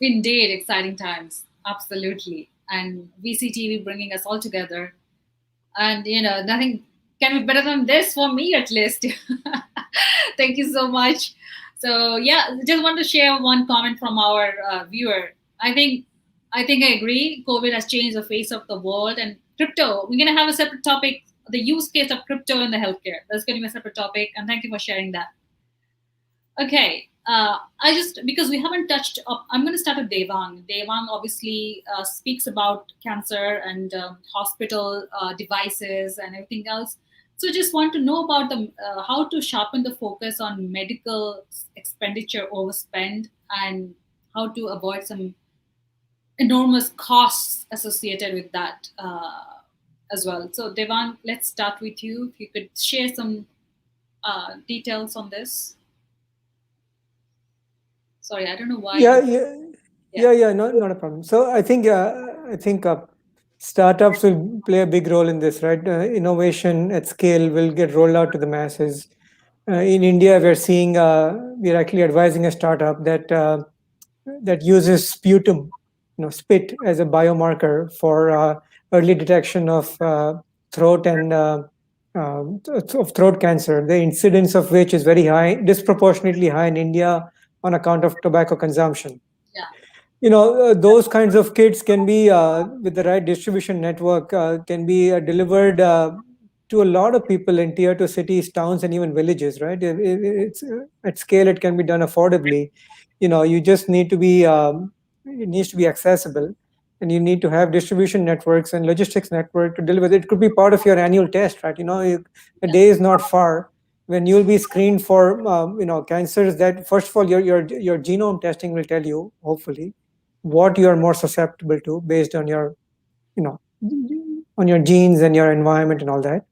Indeed, exciting times. Absolutely. And VCTV bringing us all together. And, nothing can be better than this for me, at least. Thank you so much. So, yeah, just want to share one comment from our viewer. I think I agree. COVID has changed the face of the world, and crypto. We're going to have a separate topic, the use case of crypto in the healthcare. That's going to be a separate topic, and thank you for sharing that. Okay, because we haven't touched up, I'm going to start with Devang. Devang obviously speaks about cancer and hospital devices and everything else. So just want to know about how to sharpen the focus on medical expenditure overspend and how to avoid some enormous costs associated with that as well. So Devang, let's start with you. If you could share some details on this. Sorry, I don't know why. Yeah. Yeah, not a problem. So I think startups will play a big role in this, right? Innovation at scale will get rolled out to the masses. In India, we're actually advising a startup that uses sputum, spit, as a biomarker for early detection of throat and of throat cancer. The incidence of which is very high, disproportionately high in India on account of tobacco consumption. Those kinds of kits can be, with the right distribution network, can be delivered to a lot of people in tier 2 cities, towns, and even villages, right? It's at scale, it can be done affordably. You just need to be, it needs to be accessible, and you need to have distribution networks and logistics network to deliver. It could be part of your annual test, right? A day is not far when you'll be screened for, cancers that, first of all, your genome testing will tell you, hopefully, what you are more susceptible to based on your, on your genes and your environment and all that.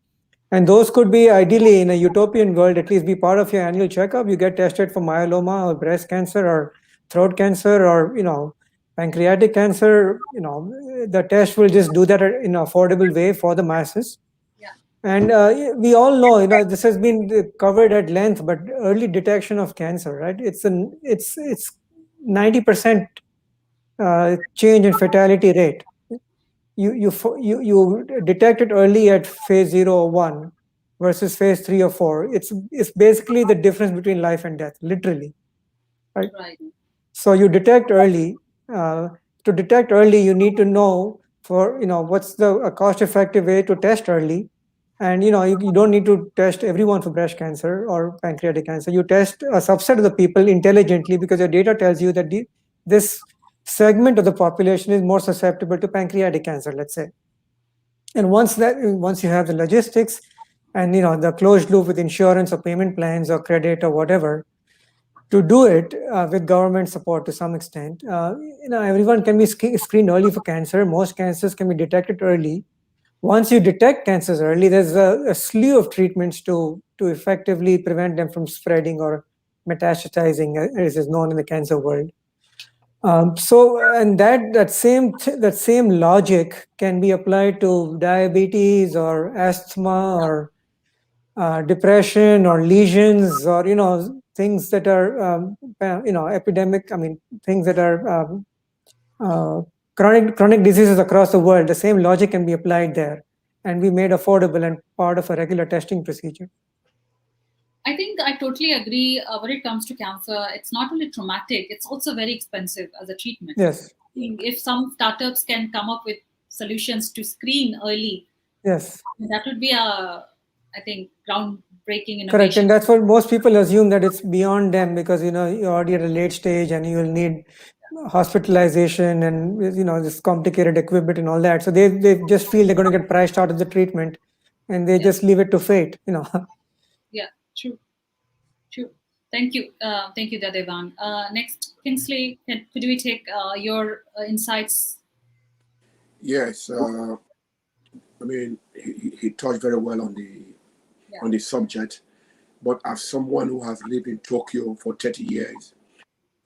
And those could be, ideally, in a utopian world, at least be part of your annual checkup. You get tested for myeloma or breast cancer or throat cancer or, pancreatic cancer. The test will just do that in an affordable way for the masses. And we all know, this has been covered at length, but early detection of cancer, right? It's 90% change in fatality rate. You detect it early at phase 0 or 1 versus phase 3 or 4. It's basically the difference between life and death, literally, right? So you detect early. To detect early, you need to know what's a cost-effective way to test early. And you don't need to test everyone for breast cancer or pancreatic cancer. You test a subset of the people intelligently, because your data tells you that this segment of the population is more susceptible to pancreatic cancer, let's say. And once you have the logistics and the closed loop with insurance or payment plans or credit or whatever, to do it with government support to some extent, everyone can be screened early for cancer. Most cancers can be detected early. Once you detect cancers early, there's a slew of treatments to effectively prevent them from spreading or metastasizing, as is known in the cancer world. And that same logic can be applied to diabetes or asthma or depression or lesions, or things that are epidemic. I mean, things that are chronic diseases across the world. The same logic can be applied there, and be made affordable and part of a regular testing procedure. I think I totally agree. When it comes to cancer, it's not only traumatic, it's also very expensive as a treatment. Yes. If some startups can come up with solutions to screen early, yes, that would be I think, groundbreaking innovation. Correct, and that's what most people assume, that it's beyond them, because you're already at a late stage and you will need hospitalization and this complicated equipment and all that. So they just feel they're going to get priced out of the treatment, and they just leave it to fate. Yeah, true. Thank you, Devang. Next, Kingsley, could we take your insights? Yes, I mean, he touched very well on the subject, but as someone who has lived in Tokyo for 30 years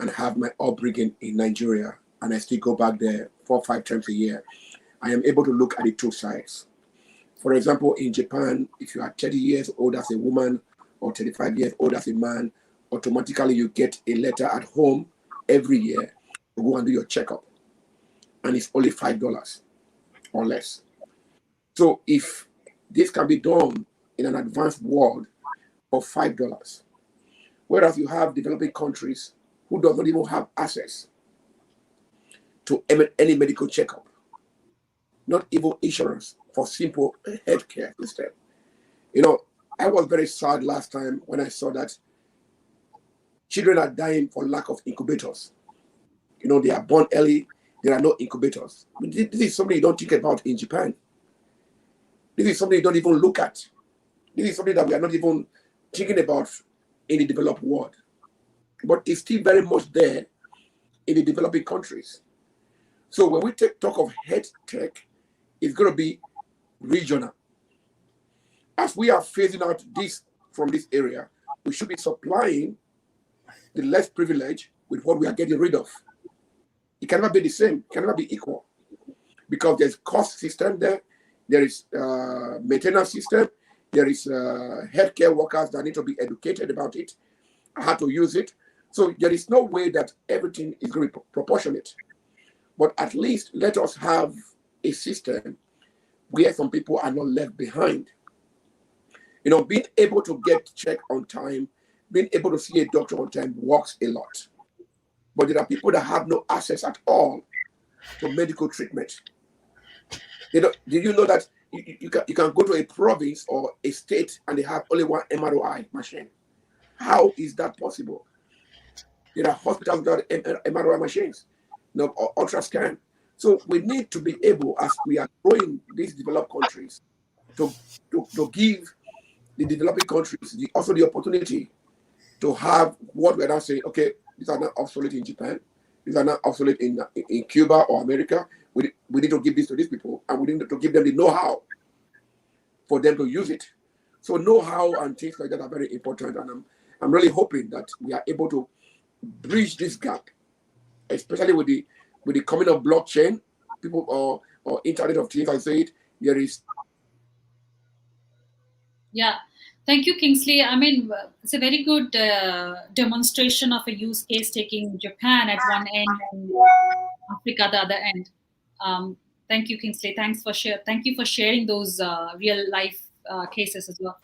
and have my upbringing in Nigeria, and I still go back there 4 or 5 times a year, I am able to look at the two sides. For example, in Japan, if you are 30 years old as a woman or 35 years old as a man, automatically you get a letter at home every year to go and do your checkup. And it's only $5 or less. So if this can be done in an advanced world for $5, whereas you have developing countries who do not even have access to any medical checkup, not even insurance for simple healthcare system. I was very sad last time when I saw that children are dying for lack of incubators. They are born early, there are no incubators. This is something you don't think about in Japan. This is something you don't even look at. This is something that we are not even thinking about in the developed world. But it's still very much there in the developing countries. So when we talk of health tech, it's going to be regional. As we are phasing out this from this area, we should be supplying the less privileged with what we are getting rid of. It can never be the same. It can never be equal, because there's cost system there. There is maintenance system. There is healthcare workers that need to be educated about it, how to use it. So there is no way that everything is going to be proportionate. But at least let us have a system where some people are not left behind. You know, being able to get checked on time, being able to see a doctor on time works a lot. But there are people that have no access at all to medical treatment. You know, did you know that you can go to a province or a state and they have only one MRI machine? How is that possible? There are hospitals without MRI machines, you know, or ultrascan. So we need to be able, as we are growing these developed countries, to give the developing countries also the opportunity to have what we're now saying, okay, these are not obsolete in Japan, these are not obsolete in Cuba or America. We need to give this to these people, and we need to give them the know-how for them to use it. So know-how and things like that are very important, and I'm really hoping that we are able to bridge this gap, especially with the coming of blockchain, people or Internet of Things. I say it. There is. Yeah. Thank you, Kingsley. I mean, it's a very good demonstration of a use case taking Japan at one end and Africa the other end. Thank you, Kingsley. Thank you for sharing those real life cases as well.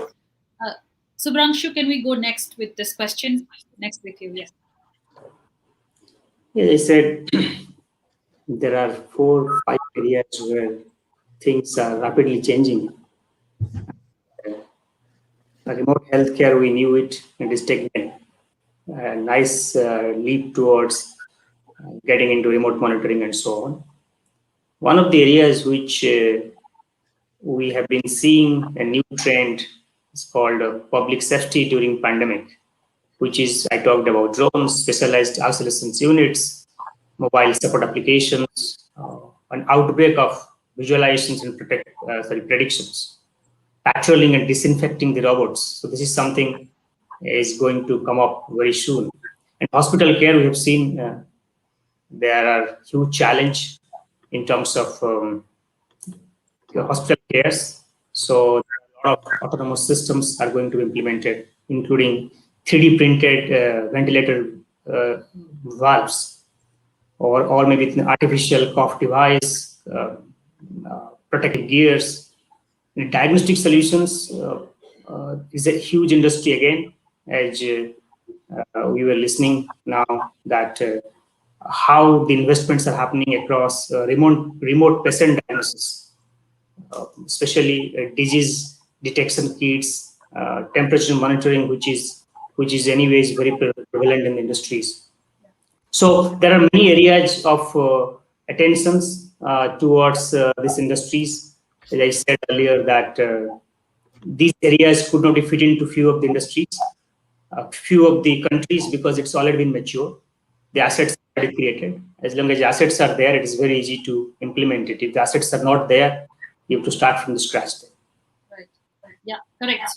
Subhranshu, can we go next with this question? Next with you, yes. Yeah, I said there are 4-5 areas where things are rapidly changing. Remote healthcare, we knew it is taking a nice leap towards getting into remote monitoring and so on. One of the areas which we have been seeing a new trend is called public safety during pandemic, which is, I talked about drones, specialized obsolescence units, mobile support applications, an outbreak of visualizations and predictions, patrolling and disinfecting the robots. So this is something is going to come up very soon. And hospital care, we have seen there are huge challenge in terms of hospital cares. So a lot of autonomous systems are going to be implemented, including 3D printed ventilator valves, or maybe an artificial cough device, protective gears. Diagnostic solutions is a huge industry again, as we were listening now that how the investments are happening across remote patient diagnosis, especially disease detection kits, temperature monitoring, which is anyways very prevalent in the industries. So there are many areas of attentions towards these industries. As I said earlier, that these areas could not be fit into few of the industries, few of the countries, because it's already been mature. The assets are already created. As long as the assets are there, it is very easy to implement it. If the assets are not there, you have to start from the scratch. Right. Yeah, correct.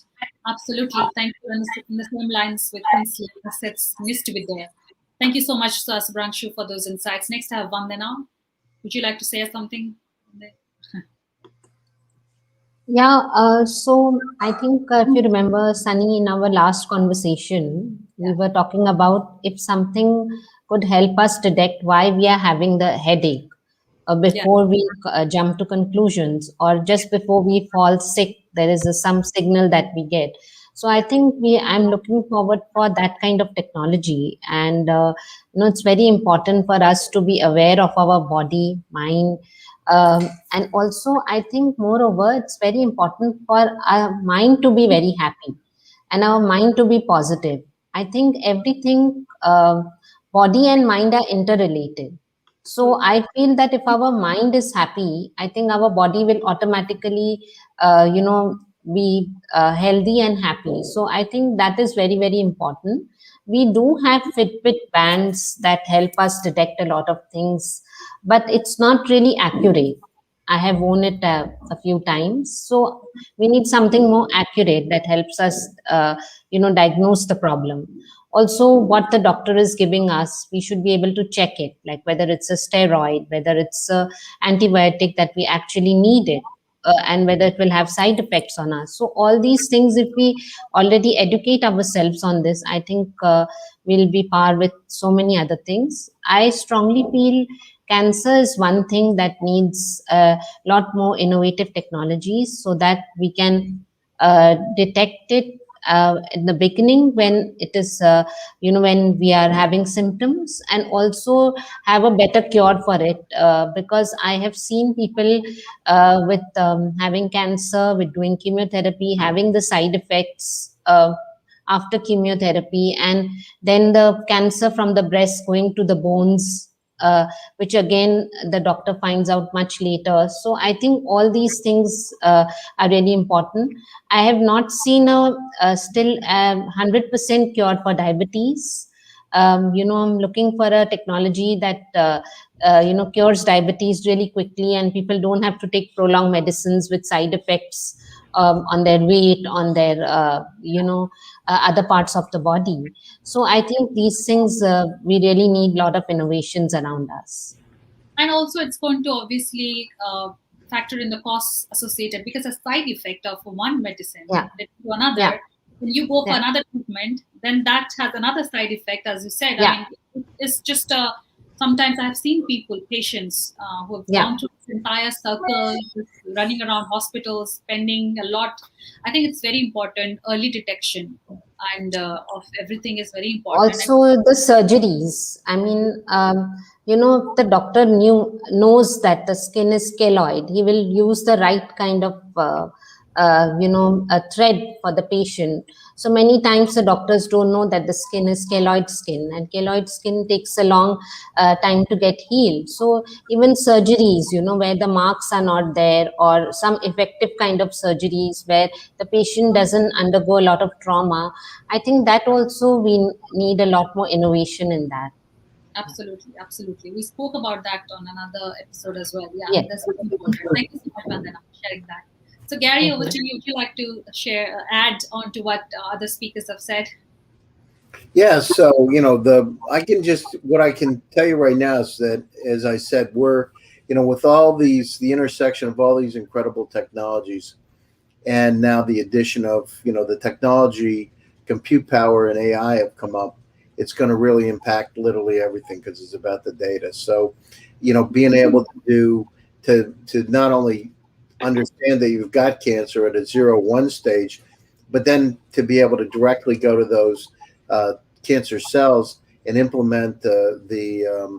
Absolutely. Thank you. And in the same lines with Kingsley, assets needs to be there. Thank you so much, Subhranshu, for those insights. Next, I have Vandana. Would you like to say something? Yeah, so I think if you remember, Sunny, in our last conversation, we were talking about if something could help us detect why we are having the headache before we jump to conclusions, or just before we fall sick, there is some signal that we get. So I think I'm looking forward for that kind of technology, and it's very important for us to be aware of our body, mind. And also, I think, moreover, it's very important for our mind to be very happy and our mind to be positive. I think everything, body and mind are interrelated. So I feel that if our mind is happy, I think our body will automatically, be healthy and happy. So I think that is very, very important. We do have Fitbit bands that help us detect a lot of things, but it's not really accurate. I have worn it a few times. So we need something more accurate that helps us, diagnose the problem. also what the doctor is giving us, we should be able to check it, like whether it's a steroid, whether it's a antibiotic that we actually need it, and whether it will have side effects on us. So all these things, if we already educate ourselves on this, I think we'll be par with so many other things. I strongly feel cancer is one thing that needs a lot more innovative technologies so that we can detect it in the beginning when it is, when we are having symptoms, and also have a better cure for it. Because I have seen people with having cancer, with doing chemotherapy, having the side effects after chemotherapy, and then the cancer from the breast going to the bones, which again the doctor finds out much later. So I think all these things are really important. I have not seen still a 100% cure for diabetes. I'm looking for a technology that cures diabetes really quickly, and people don't have to take prolonged medicines with side effects on their weight, on their other parts of the body. So I think these things, we really need a lot of innovations around us. And also it's going to obviously factor in the costs associated, because a side effect of one medicine to another, when you go for another treatment, then that has another side effect, as you said. I mean, it's just sometimes I have seen patients who have gone through this entire circle, just running around hospitals, spending a lot. I think it's very important. Early detection and of everything is very important. Also, the surgeries. I mean, if the doctor knows that the skin is keloid, he will use the right kind of a thread for the patient. So many times the doctors don't know that the skin is keloid skin, and keloid skin takes a long time to get healed. So even surgeries, where the marks are not there, or some effective kind of surgeries where the patient doesn't undergo a lot of trauma, I think that also we need a lot more innovation in that. Absolutely, absolutely. We spoke about that on another episode as well. Yeah. That's important. Thank you so much, Vandana, for sharing that. So Gary, over to you. Would you like to add on to what other speakers have said? Yeah, so what I can tell you right now is that, as I said, we're, with all the intersection of all these incredible technologies, and now the addition of, the technology, compute power, and AI have come up, it's going to really impact literally everything, because it's about the data. So, being able to not only understand that you've got cancer at a 0-1 stage, but then to be able to directly go to those cancer cells and implement the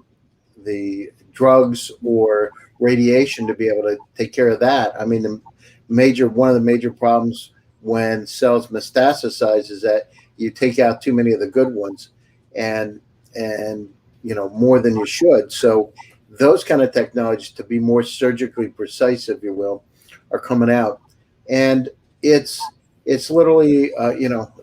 drugs or radiation to be able to take care of that. I mean, one of the major problems when cells metastasize is that you take out too many of the good ones, and more than you should. So those kind of technologies, to be more surgically precise, if you will, are coming out, and it's literally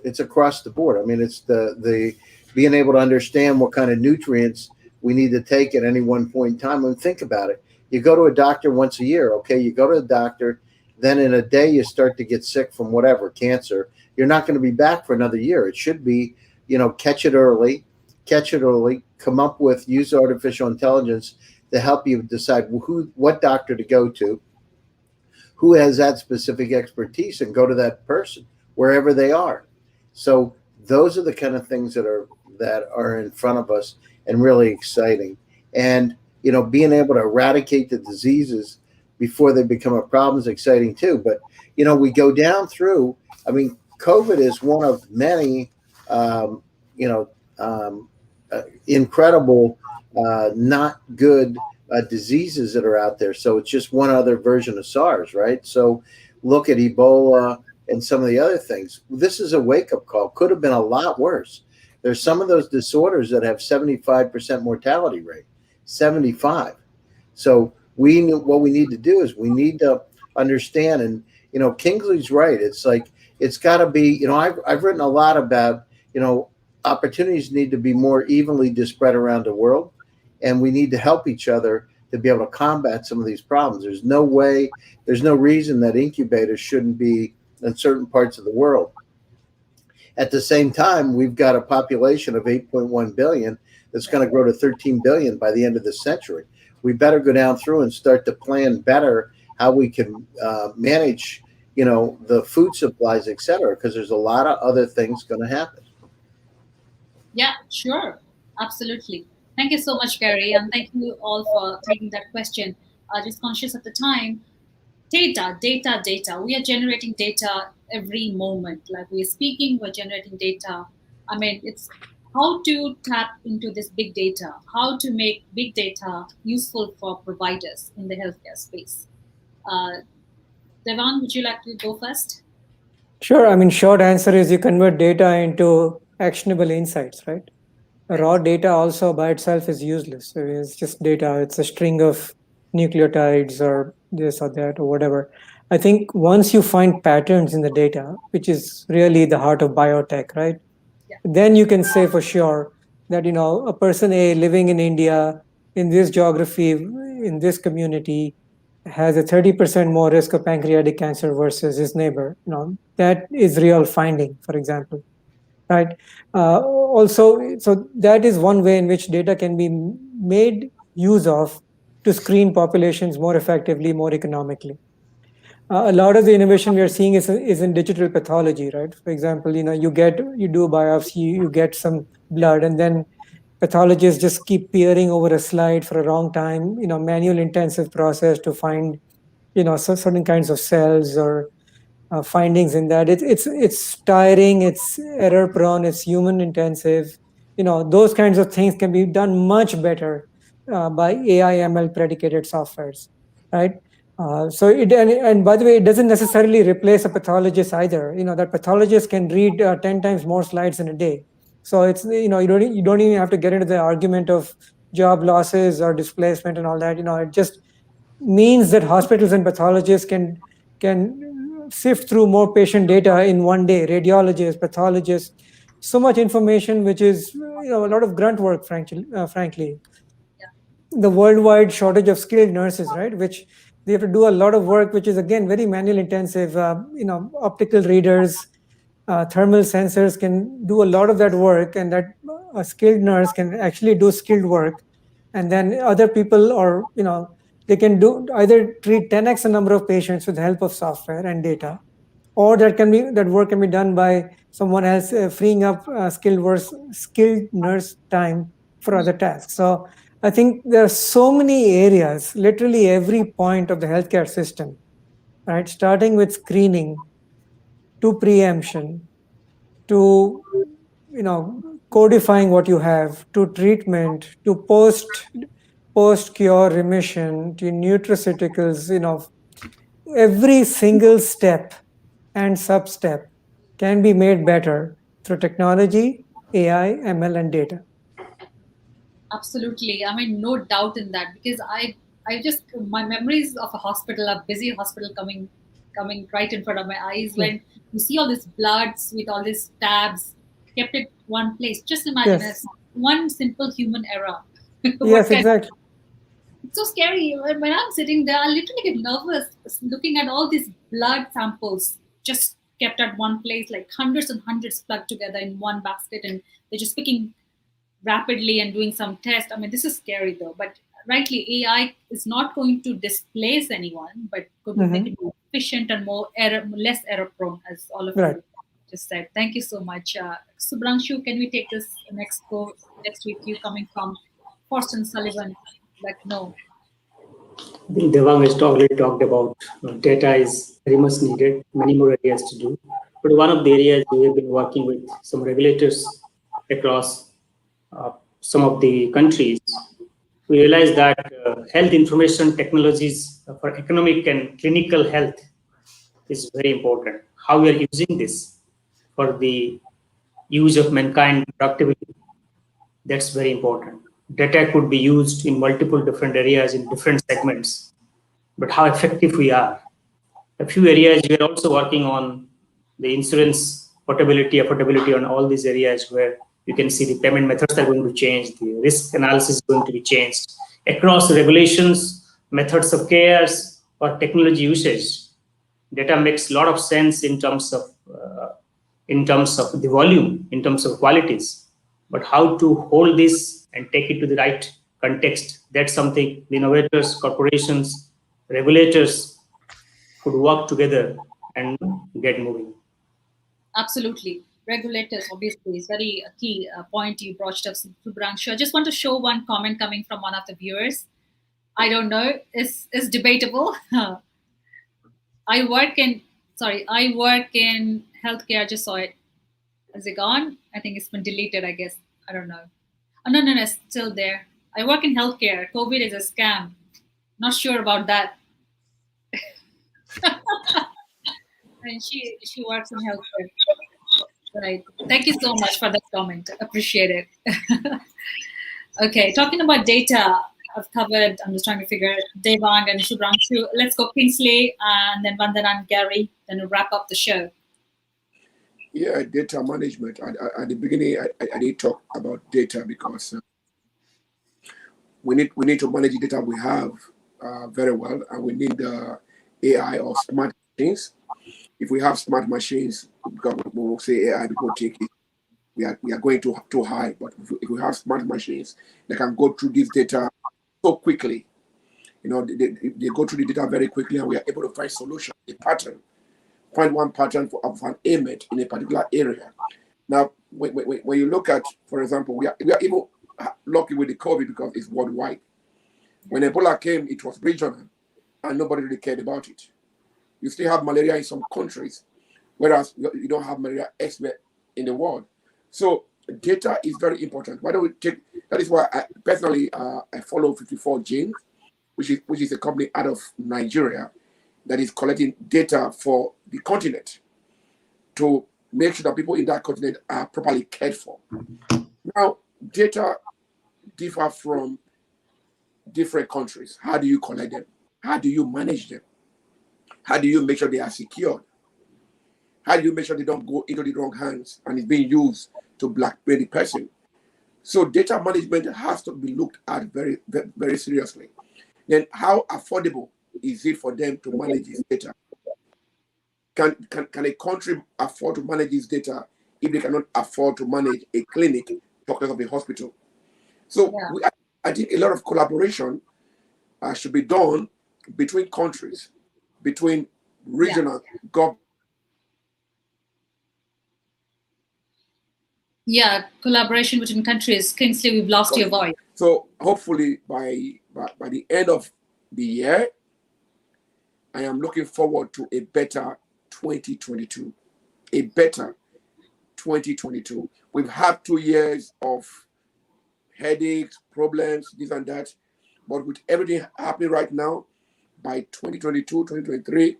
it's across the board. I mean, it's the being able to understand what kind of nutrients we need to take at any one point in time. And think about it: you go to a doctor once a year. Okay, you go to the doctor, then in a day you start to get sick from whatever cancer. You're not going to be back for another year. It should be, catch it early, come up with, use artificial intelligence to help you decide what doctor to go to, who has that specific expertise, and go to that person wherever they are. So those are the kind of things that are in front of us, and really exciting. And being able to eradicate the diseases before they become a problem is exciting too. But we go down through. I mean, COVID is one of many incredible not good diseases that are out there. So it's just one other version of SARS, right? So look at Ebola and some of the other things. This is a wake-up call. Could have been a lot worse. There's some of those disorders that have 75% mortality rate, 75. So what we need to do is we need to understand, and Kingsley's right. It's like, it's got to be, I've written a lot about, opportunities need to be more evenly dispersed around the world, and we need to help each other to be able to combat some of these problems. There's no reason that incubators shouldn't be in certain parts of the world. At the same time, we've got a population of 8.1 billion that's going to grow to 13 billion by the end of the century. We better go down through and start to plan better how we can manage, the food supplies, et cetera, because there's a lot of other things going to happen. Yeah, sure. Absolutely. Thank you so much, Gary. And thank you all for taking that question. Just conscious of the time. Data. We are generating data every moment. Like we're speaking, we're generating data. I mean, it's how to tap into this big data, how to make big data useful for providers in the healthcare space. Devang, would you like to go first? Sure. I mean, short answer is you convert data into actionable insights, right? Raw data also by itself is useless. I mean, it's just data. It's a string of nucleotides or this or that or whatever. I think once you find patterns in the data, which is really the heart of biotech, right? Yeah. Then you can say for sure that, a person A living in India, in this geography, in this community, has a 30% more risk of pancreatic cancer versus his neighbor. That is real finding, for example. Right. Also, so that is one way in which data can be made use of to screen populations more effectively, more economically. A lot of the innovation we are seeing is in digital pathology, right? For example, you do a biopsy, you get some blood, and then pathologists just keep peering over a slide for a long time. Manual intensive process to find, certain kinds of cells or findings in that. It's tiring, it's error prone, it's human intensive. Those kinds of things can be done much better by AI ML predicated softwares, right? So and by the way, it doesn't necessarily replace a pathologist either. That pathologist can read 10 times more slides in a day. So it's you don't even have to get into the argument of job losses or displacement and all that. It just means that hospitals and pathologists can sift through more patient data in one day. Radiologists, pathologists, so much information, which is a lot of grunt work, frankly. Yeah. The worldwide shortage of skilled nurses, right? Which they have to do a lot of work, which is again very manual intensive. Optical readers, thermal sensors can do a lot of that work, and that a skilled nurse can actually do skilled work, and then other people, or they can do either treat 10x the number of patients with the help of software and data, or that work can be done by someone else, freeing up skilled nurse time for other tasks. So I think there are so many areas, literally every point of the healthcare system, right? Starting with screening, to preemption, to codifying what you have, to treatment, to post cure remission, to nutraceuticals. Every single step and sub step can be made better through technology, AI, ML, and data. Absolutely. I mean, no doubt in that, because my memories of a hospital, a busy hospital coming right in front of my eyes, when you see all these bloods with all these tabs kept at one place. Just imagine one simple human error. Yes, exactly. It's so scary. When I'm sitting there, I literally get nervous looking at all these blood samples just kept at one place, like hundreds and hundreds plugged together in one basket, and they're just picking rapidly and doing some test. I mean, this is scary though. But rightly, AI is not going to displace anyone, but could make it more efficient and less error prone, as all of you just said. Thank you so much. Subhranshu, can we take this next with you, coming from Forst & Sullivan? No. I think Devang has already talked about data is very much needed, many more areas to do. But one of the areas we have been working with some regulators across some of the countries, we realized that health information technologies for economic and clinical health is very important. How we are using this for the use of mankind productivity, that's very important. Data could be used in multiple different areas in different segments, but how effective we are. A few areas we are also working on the insurance affordability on all these areas where you can see the payment methods are going to change, the risk analysis is going to be changed across regulations, methods of cares, or technology usage. Data makes a lot of sense in terms of in terms of the volume, in terms of qualities, but how to hold this and take it to the right context. That's something the innovators, corporations, regulators could work together and get moving. Absolutely. Regulators, obviously, is very key point you brought up, Subhranshu. I just want to show one comment coming from one of the viewers. I don't know, it's debatable. I work in healthcare. I just saw it. Is it gone? I think it's been deleted, I guess. I don't know. Oh, no, it's still there. I work in healthcare. COVID is a scam. Not sure about that. And she works in healthcare. Right. Thank you so much for that comment. Appreciate it. Okay, talking about data, I've covered. I'm just trying to figure Devang and Subhranshu. Let's go Kingsley and then Vandana and Gary. Then we'll wrap up the show. Yeah, data management. At the beginning, I did talk about data because we need to manage the data we have very well, and we need AI or smart machines. If we have smart machines, because we will say AI, people think we are going too high. But if we have smart machines, they can go through this data so quickly. You know, they go through the data very quickly, and we are able to find solution, a pattern. Find one pattern of an image in a particular area. Now, when you look at, for example, we are even lucky with the COVID because it's worldwide. When Ebola came, it was regional, and nobody really cared about it. You still have malaria in some countries, whereas you don't have malaria elsewhere in the world. So data is very important. Why don't we take? That is why I personally I follow 54 Genes, which is a company out of Nigeria that is collecting data for the continent to make sure that people in that continent are properly cared for. Now, data differ from different countries. How do you collect them? How do you manage them? How do you make sure they are secured? How do you make sure they don't go into the wrong hands and it's being used to blackmail the person? So data management has to be looked at very, very, very seriously. Then how affordable is it for them to manage this data? Can a country afford to manage this data if they cannot afford to manage a clinic, doctors of a hospital? So I think a lot of collaboration should be done between countries, between regional governments. Yeah, collaboration between countries. Kingsley, we've lost your voice. So hopefully by the end of the year, I am looking forward to a better 2022. A better 2022. We've had 2 years of headaches, problems, this and that. But with everything happening right now, by 2022, 2023,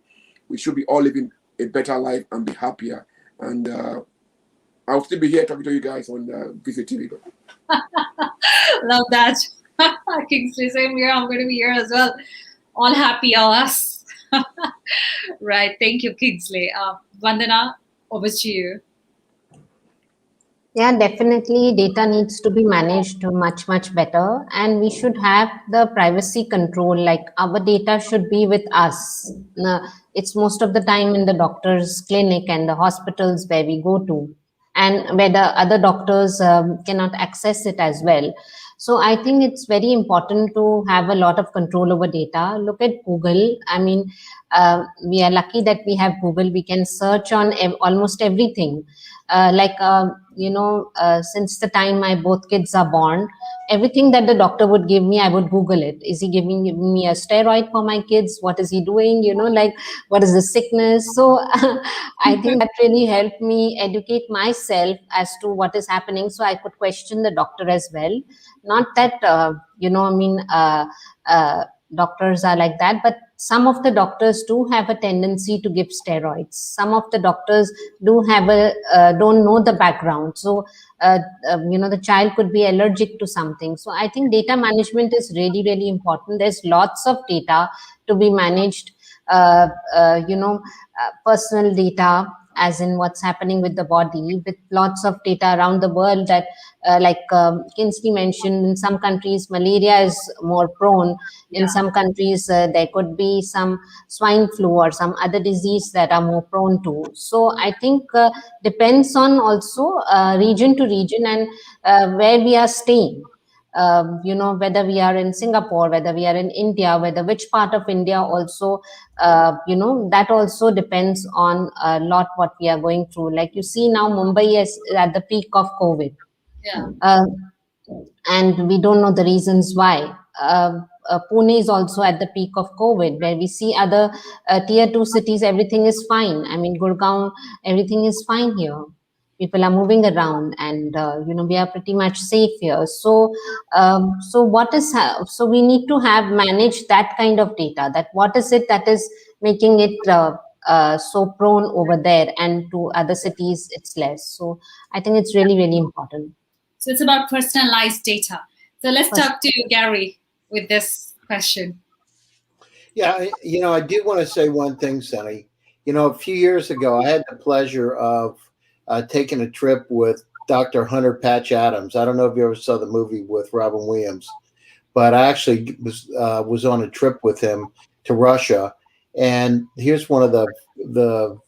we should be all living a better life and be happier. And I'll still be here talking to you guys on Visit TV. Love that. Kingsley, same here. I'm going to be here as well. All happy, all us. Right. Thank you, Kingsley. Vandana, over to you. Yeah, definitely data needs to be managed much, much better. And we should have the privacy control, like our data should be with us. It's most of the time in the doctor's clinic and the hospitals where we go to, and where the other doctors cannot access it as well. So I think it's very important to have a lot of control over data. Look at Google. I mean, we are lucky that we have Google. We can search on almost everything. Since the time my both kids are born, everything that the doctor would give me, I would Google it. Is he giving me a steroid for my kids? What is he doing? What is the sickness? So I think that really helped me educate myself as to what is happening. So I could question the doctor as well. Not that, doctors are like that, but some of the doctors do have a tendency to give steroids. Some of the doctors don't know the background. So, the child could be allergic to something. So I think data management is really, really important. There's lots of data to be managed, personal data, as in what's happening with the body, with lots of data around the world that, like Kinsley mentioned, in some countries, malaria is more prone. In some countries, there could be some swine flu or some other disease that are more prone to. So I think depends on also region to region and where we are staying. Whether we are in Singapore, whether we are in India, whether which part of India also, that also depends on a lot what we are going through. Like you see now, Mumbai is at the peak of COVID. Yeah. And we don't know the reasons why. Pune is also at the peak of COVID, where we see other tier 2 cities, everything is fine. I mean, Gurgaon, everything is fine here. People are moving around, and we are pretty much safe here. So, so we need to have managed that kind of data. That what is it that is making it so prone over there, and to other cities it's less. So, I think it's really, really important. So it's about personalized data. So let's talk to you, Gary, with this question. Yeah, I do want to say one thing, Sunny. A few years ago, I had the pleasure of taking a trip with Dr. Hunter Patch Adams. I don't know if you ever saw the movie with Robin Williams, but I actually was on a trip with him to Russia. And here's one of the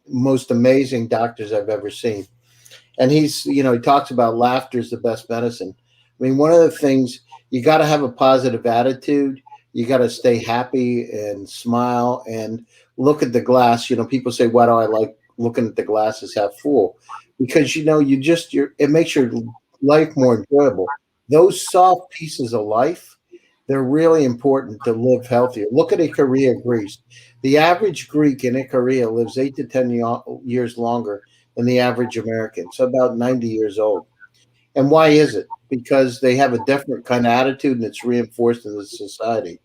most amazing doctors I've ever seen. And he talks about laughter is the best medicine. I mean, one of the things, you got to have a positive attitude. You got to stay happy and smile and look at the glass. People say, why do I like looking at the glass as half full? Because, it makes your life more enjoyable. Those soft pieces of life, they're really important to live healthier. Look at Ikaria, Greece. The average Greek in Ikaria lives 8 to 10 years longer than the average American, so about 90 years old. And why is it? Because they have a different kind of attitude, and it's reinforced in the society.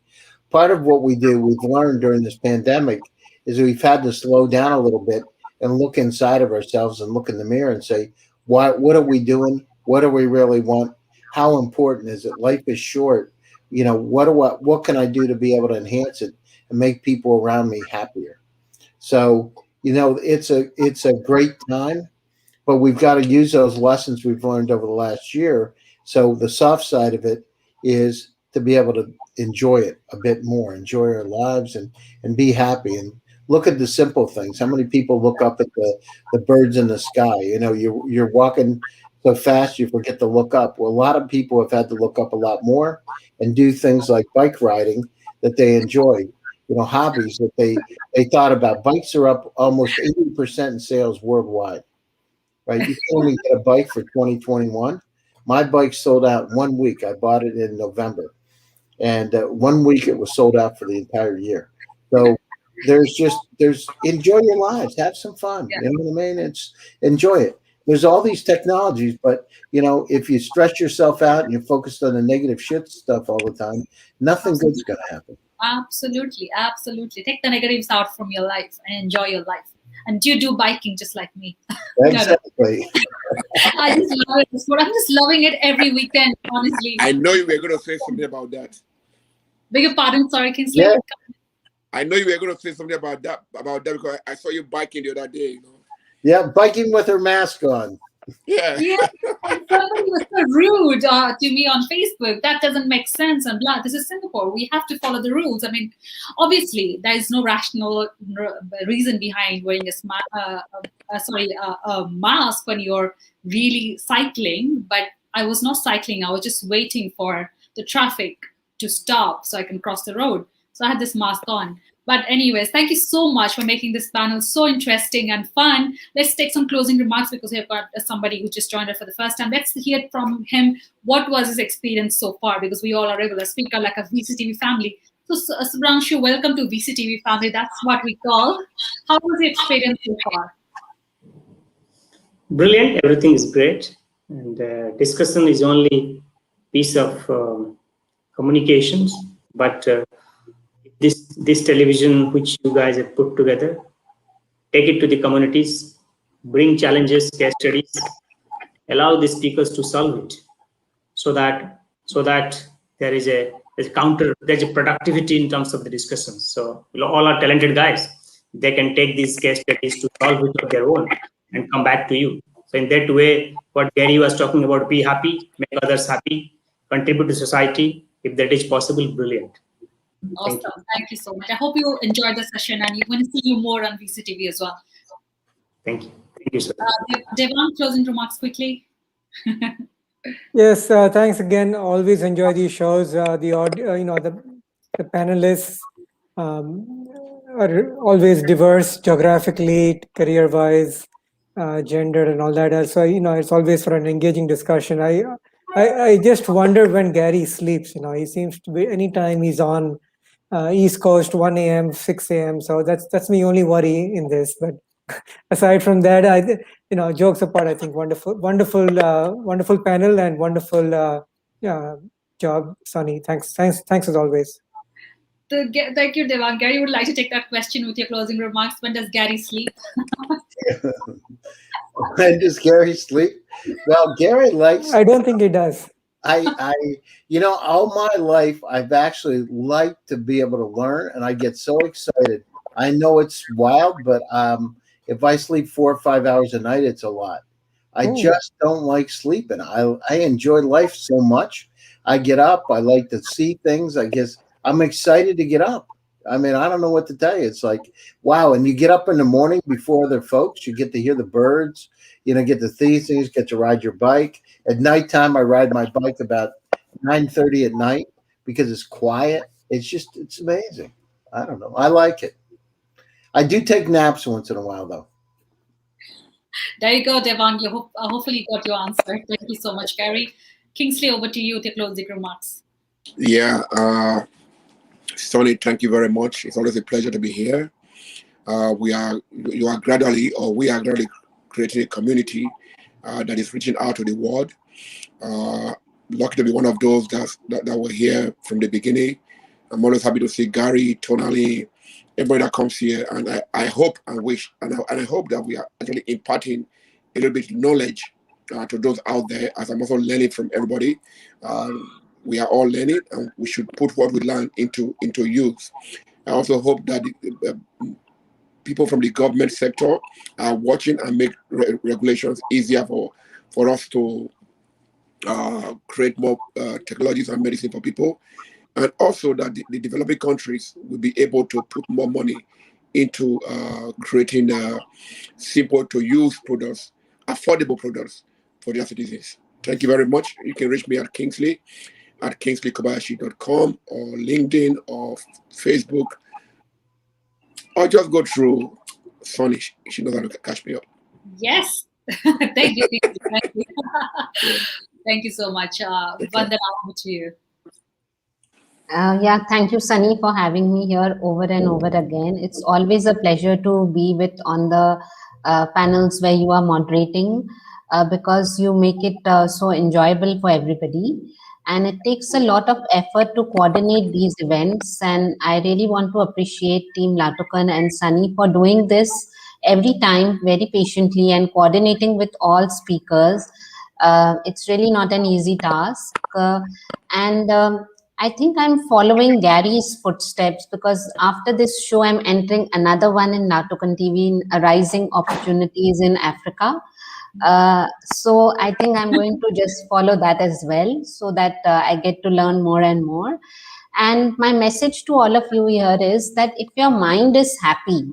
Part of what we've learned during this pandemic, is we've had to slow down a little bit and look inside of ourselves and look in the mirror and say, what are we doing? What do we really want? How important is it? Life is short. What can I do to be able to enhance it and make people around me happier? So, it's a great time, but we've got to use those lessons we've learned over the last year. So the soft side of it is to be able to enjoy it a bit more, enjoy our lives and be happy and look at the simple things. How many people look up at the birds in the sky? You're walking so fast you forget to look up. Well, a lot of people have had to look up a lot more and do things like bike riding that they enjoy. Hobbies that they thought about. Bikes are up almost 80% in sales worldwide, right? You can only get a bike for 2021. My bike sold out in 1 week. I bought it in November, and 1 week it was sold out for the entire year. So there's enjoy your lives, have some fun. Yeah. You know what I mean? Enjoy it. There's all these technologies, but if you stress yourself out and you're focused on the negative shit stuff all the time, nothing good's going to happen. Absolutely. Take the negatives out from your life and enjoy your life. And you do biking just like me. Exactly. I just love it. I'm just loving it every weekend, honestly. I know you were going to say something about that. Beg your pardon, sorry, Kinsley. Yeah. I know you were going to say something about that because I saw you biking the other day. Yeah, biking with her mask on. Yeah. Somebody was so rude to me on Facebook. That doesn't make sense. And blah. This is Singapore. We have to follow the rules. I mean, obviously, there is no rational reason behind wearing a mask when you're really cycling. But I was not cycling. I was just waiting for the traffic to stop so I can cross the road. So I had this mask on. But anyways, thank you so much for making this panel so interesting and fun. Let's take some closing remarks because we've got somebody who just joined us for the first time. Let's hear from him. What was his experience so far? Because we all are regular speaker, like a VCTV family. So Subhranshu, welcome to VCTV family. That's what we call. How was the experience so far? Brilliant. Everything is great. And discussion is only piece of communications. But this television which you guys have put together, take it to the communities, bring challenges, case studies, allow the speakers to solve it, so that there's a productivity in terms of the discussions. So all are talented guys. they can take these case studies to solve it on their own and come back to you. So in that way, what Gary was talking about, be happy, make others happy, contribute to society. If that is possible, brilliant. Awesome. Thank you so much. I hope you enjoyed the session, and you're going to see you more on VCTV as well. Thank you. Thank you, sir. Devang, closing remarks quickly. Yes, thanks again. Always enjoy these shows. The panelists are always diverse geographically, career-wise, gender, and all that. So it's always for an engaging discussion. I just wonder when Gary sleeps. He seems to be anytime he's on East Coast, 1 a.m., 6 a.m. So that's my only worry in this. But aside from that, jokes apart, I think wonderful panel and wonderful job, Sunny. Thanks as always. Thank you, Devang. Gary would like to take that question with your closing remarks. When does Gary sleep? When does Gary sleep? Well, Gary likes. I don't think he does. All my life, I've actually liked to be able to learn, and I get so excited. I know it's wild, but if I sleep 4 or 5 hours a night, it's a lot. I just don't like sleeping. I enjoy life so much. I get up. I like to see things. I guess I'm excited to get up. I mean, I don't know what to tell you. It's like, wow. And you get up in the morning before other folks. You get to hear the birds, get to see things, get to ride your bike. At nighttime, I ride my bike about 9:30 at night because it's quiet. It's amazing. I don't know. I like it. I do take naps once in a while, though. There you go, Devang. Hopefully you got your answer. Thank you so much, Gary. Kingsley, over to you with your closing remarks. Yeah, Sonny, thank you very much. It's always a pleasure to be here. We are gradually creating a community that is reaching out to the world. Lucky to be one of those that were here from the beginning. I'm always happy to see Gary, Tonali, everybody that comes here, and I hope and wish, and I hope that we are actually imparting a little bit of knowledge to those out there, as I'm also learning from everybody. We are all learning, and we should put what we learn into use. I also hope that people from the government sector are watching and make regulations easier for us to create more technologies and medicine for people. And also that the developing countries will be able to put more money into creating simple to use products, affordable products for their citizens. Thank you very much. You can reach me at kingsleykobayashi.com or LinkedIn or Facebook, or just go through Sonny. She knows how to catch me up. Yes. Thank you. Thank you. Thank you so much. Vandana, over to you. Thank you, Sunny, for having me here over and over again. It's always a pleasure to be on the panels where you are moderating because you make it so enjoyable for everybody. And it takes a lot of effort to coordinate these events. And I really want to appreciate Team LATOKEN and Sunny for doing this every time very patiently and coordinating with all speakers. It's really not an easy task. I think I'm following Gary's footsteps because after this show, I'm entering another one in LATOKEN TV, Rising Opportunities in Africa. So I think I'm going to just follow that as well so that I get to learn more and more. And my message to all of you here is that if your mind is happy,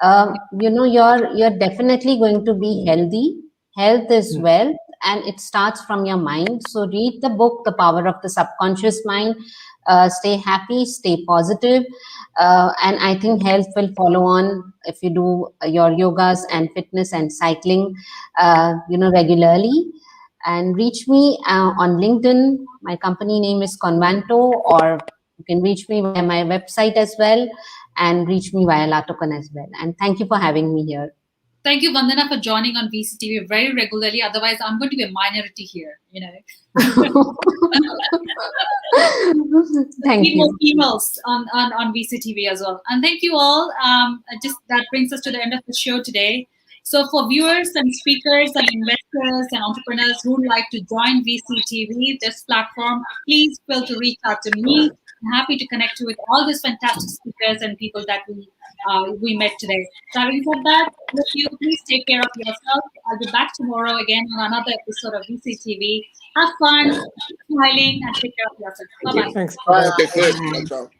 you're definitely going to be healthy. Health is wealth, and it starts from your mind. So read the book, The Power of the Subconscious Mind. Stay happy, stay positive, and I think health will follow on if you do your yogas and fitness and cycling, regularly. And reach me on LinkedIn. My company name is Convanto, or you can reach me via my website as well, and reach me via LATOKEN as well. And thank you for having me here. Thank you, Vandana, for joining on VCTV very regularly. Otherwise, I'm going to be a minority here, Thank you. More emails on VCTV as well. And thank you all. That brings us to the end of the show today. So for viewers and speakers and investors and entrepreneurs who would like to join VCTV, this platform, please feel to reach out to me I'm happy to connect with all these fantastic speakers and people that we met today. So having said that, look, you please take care of yourself. I'll be back tomorrow again on another episode of VCTV. Have fun, keep smiling, and take care of yourself. Bye-bye. Thanks. Bye. Okay, good. Ciao, ciao.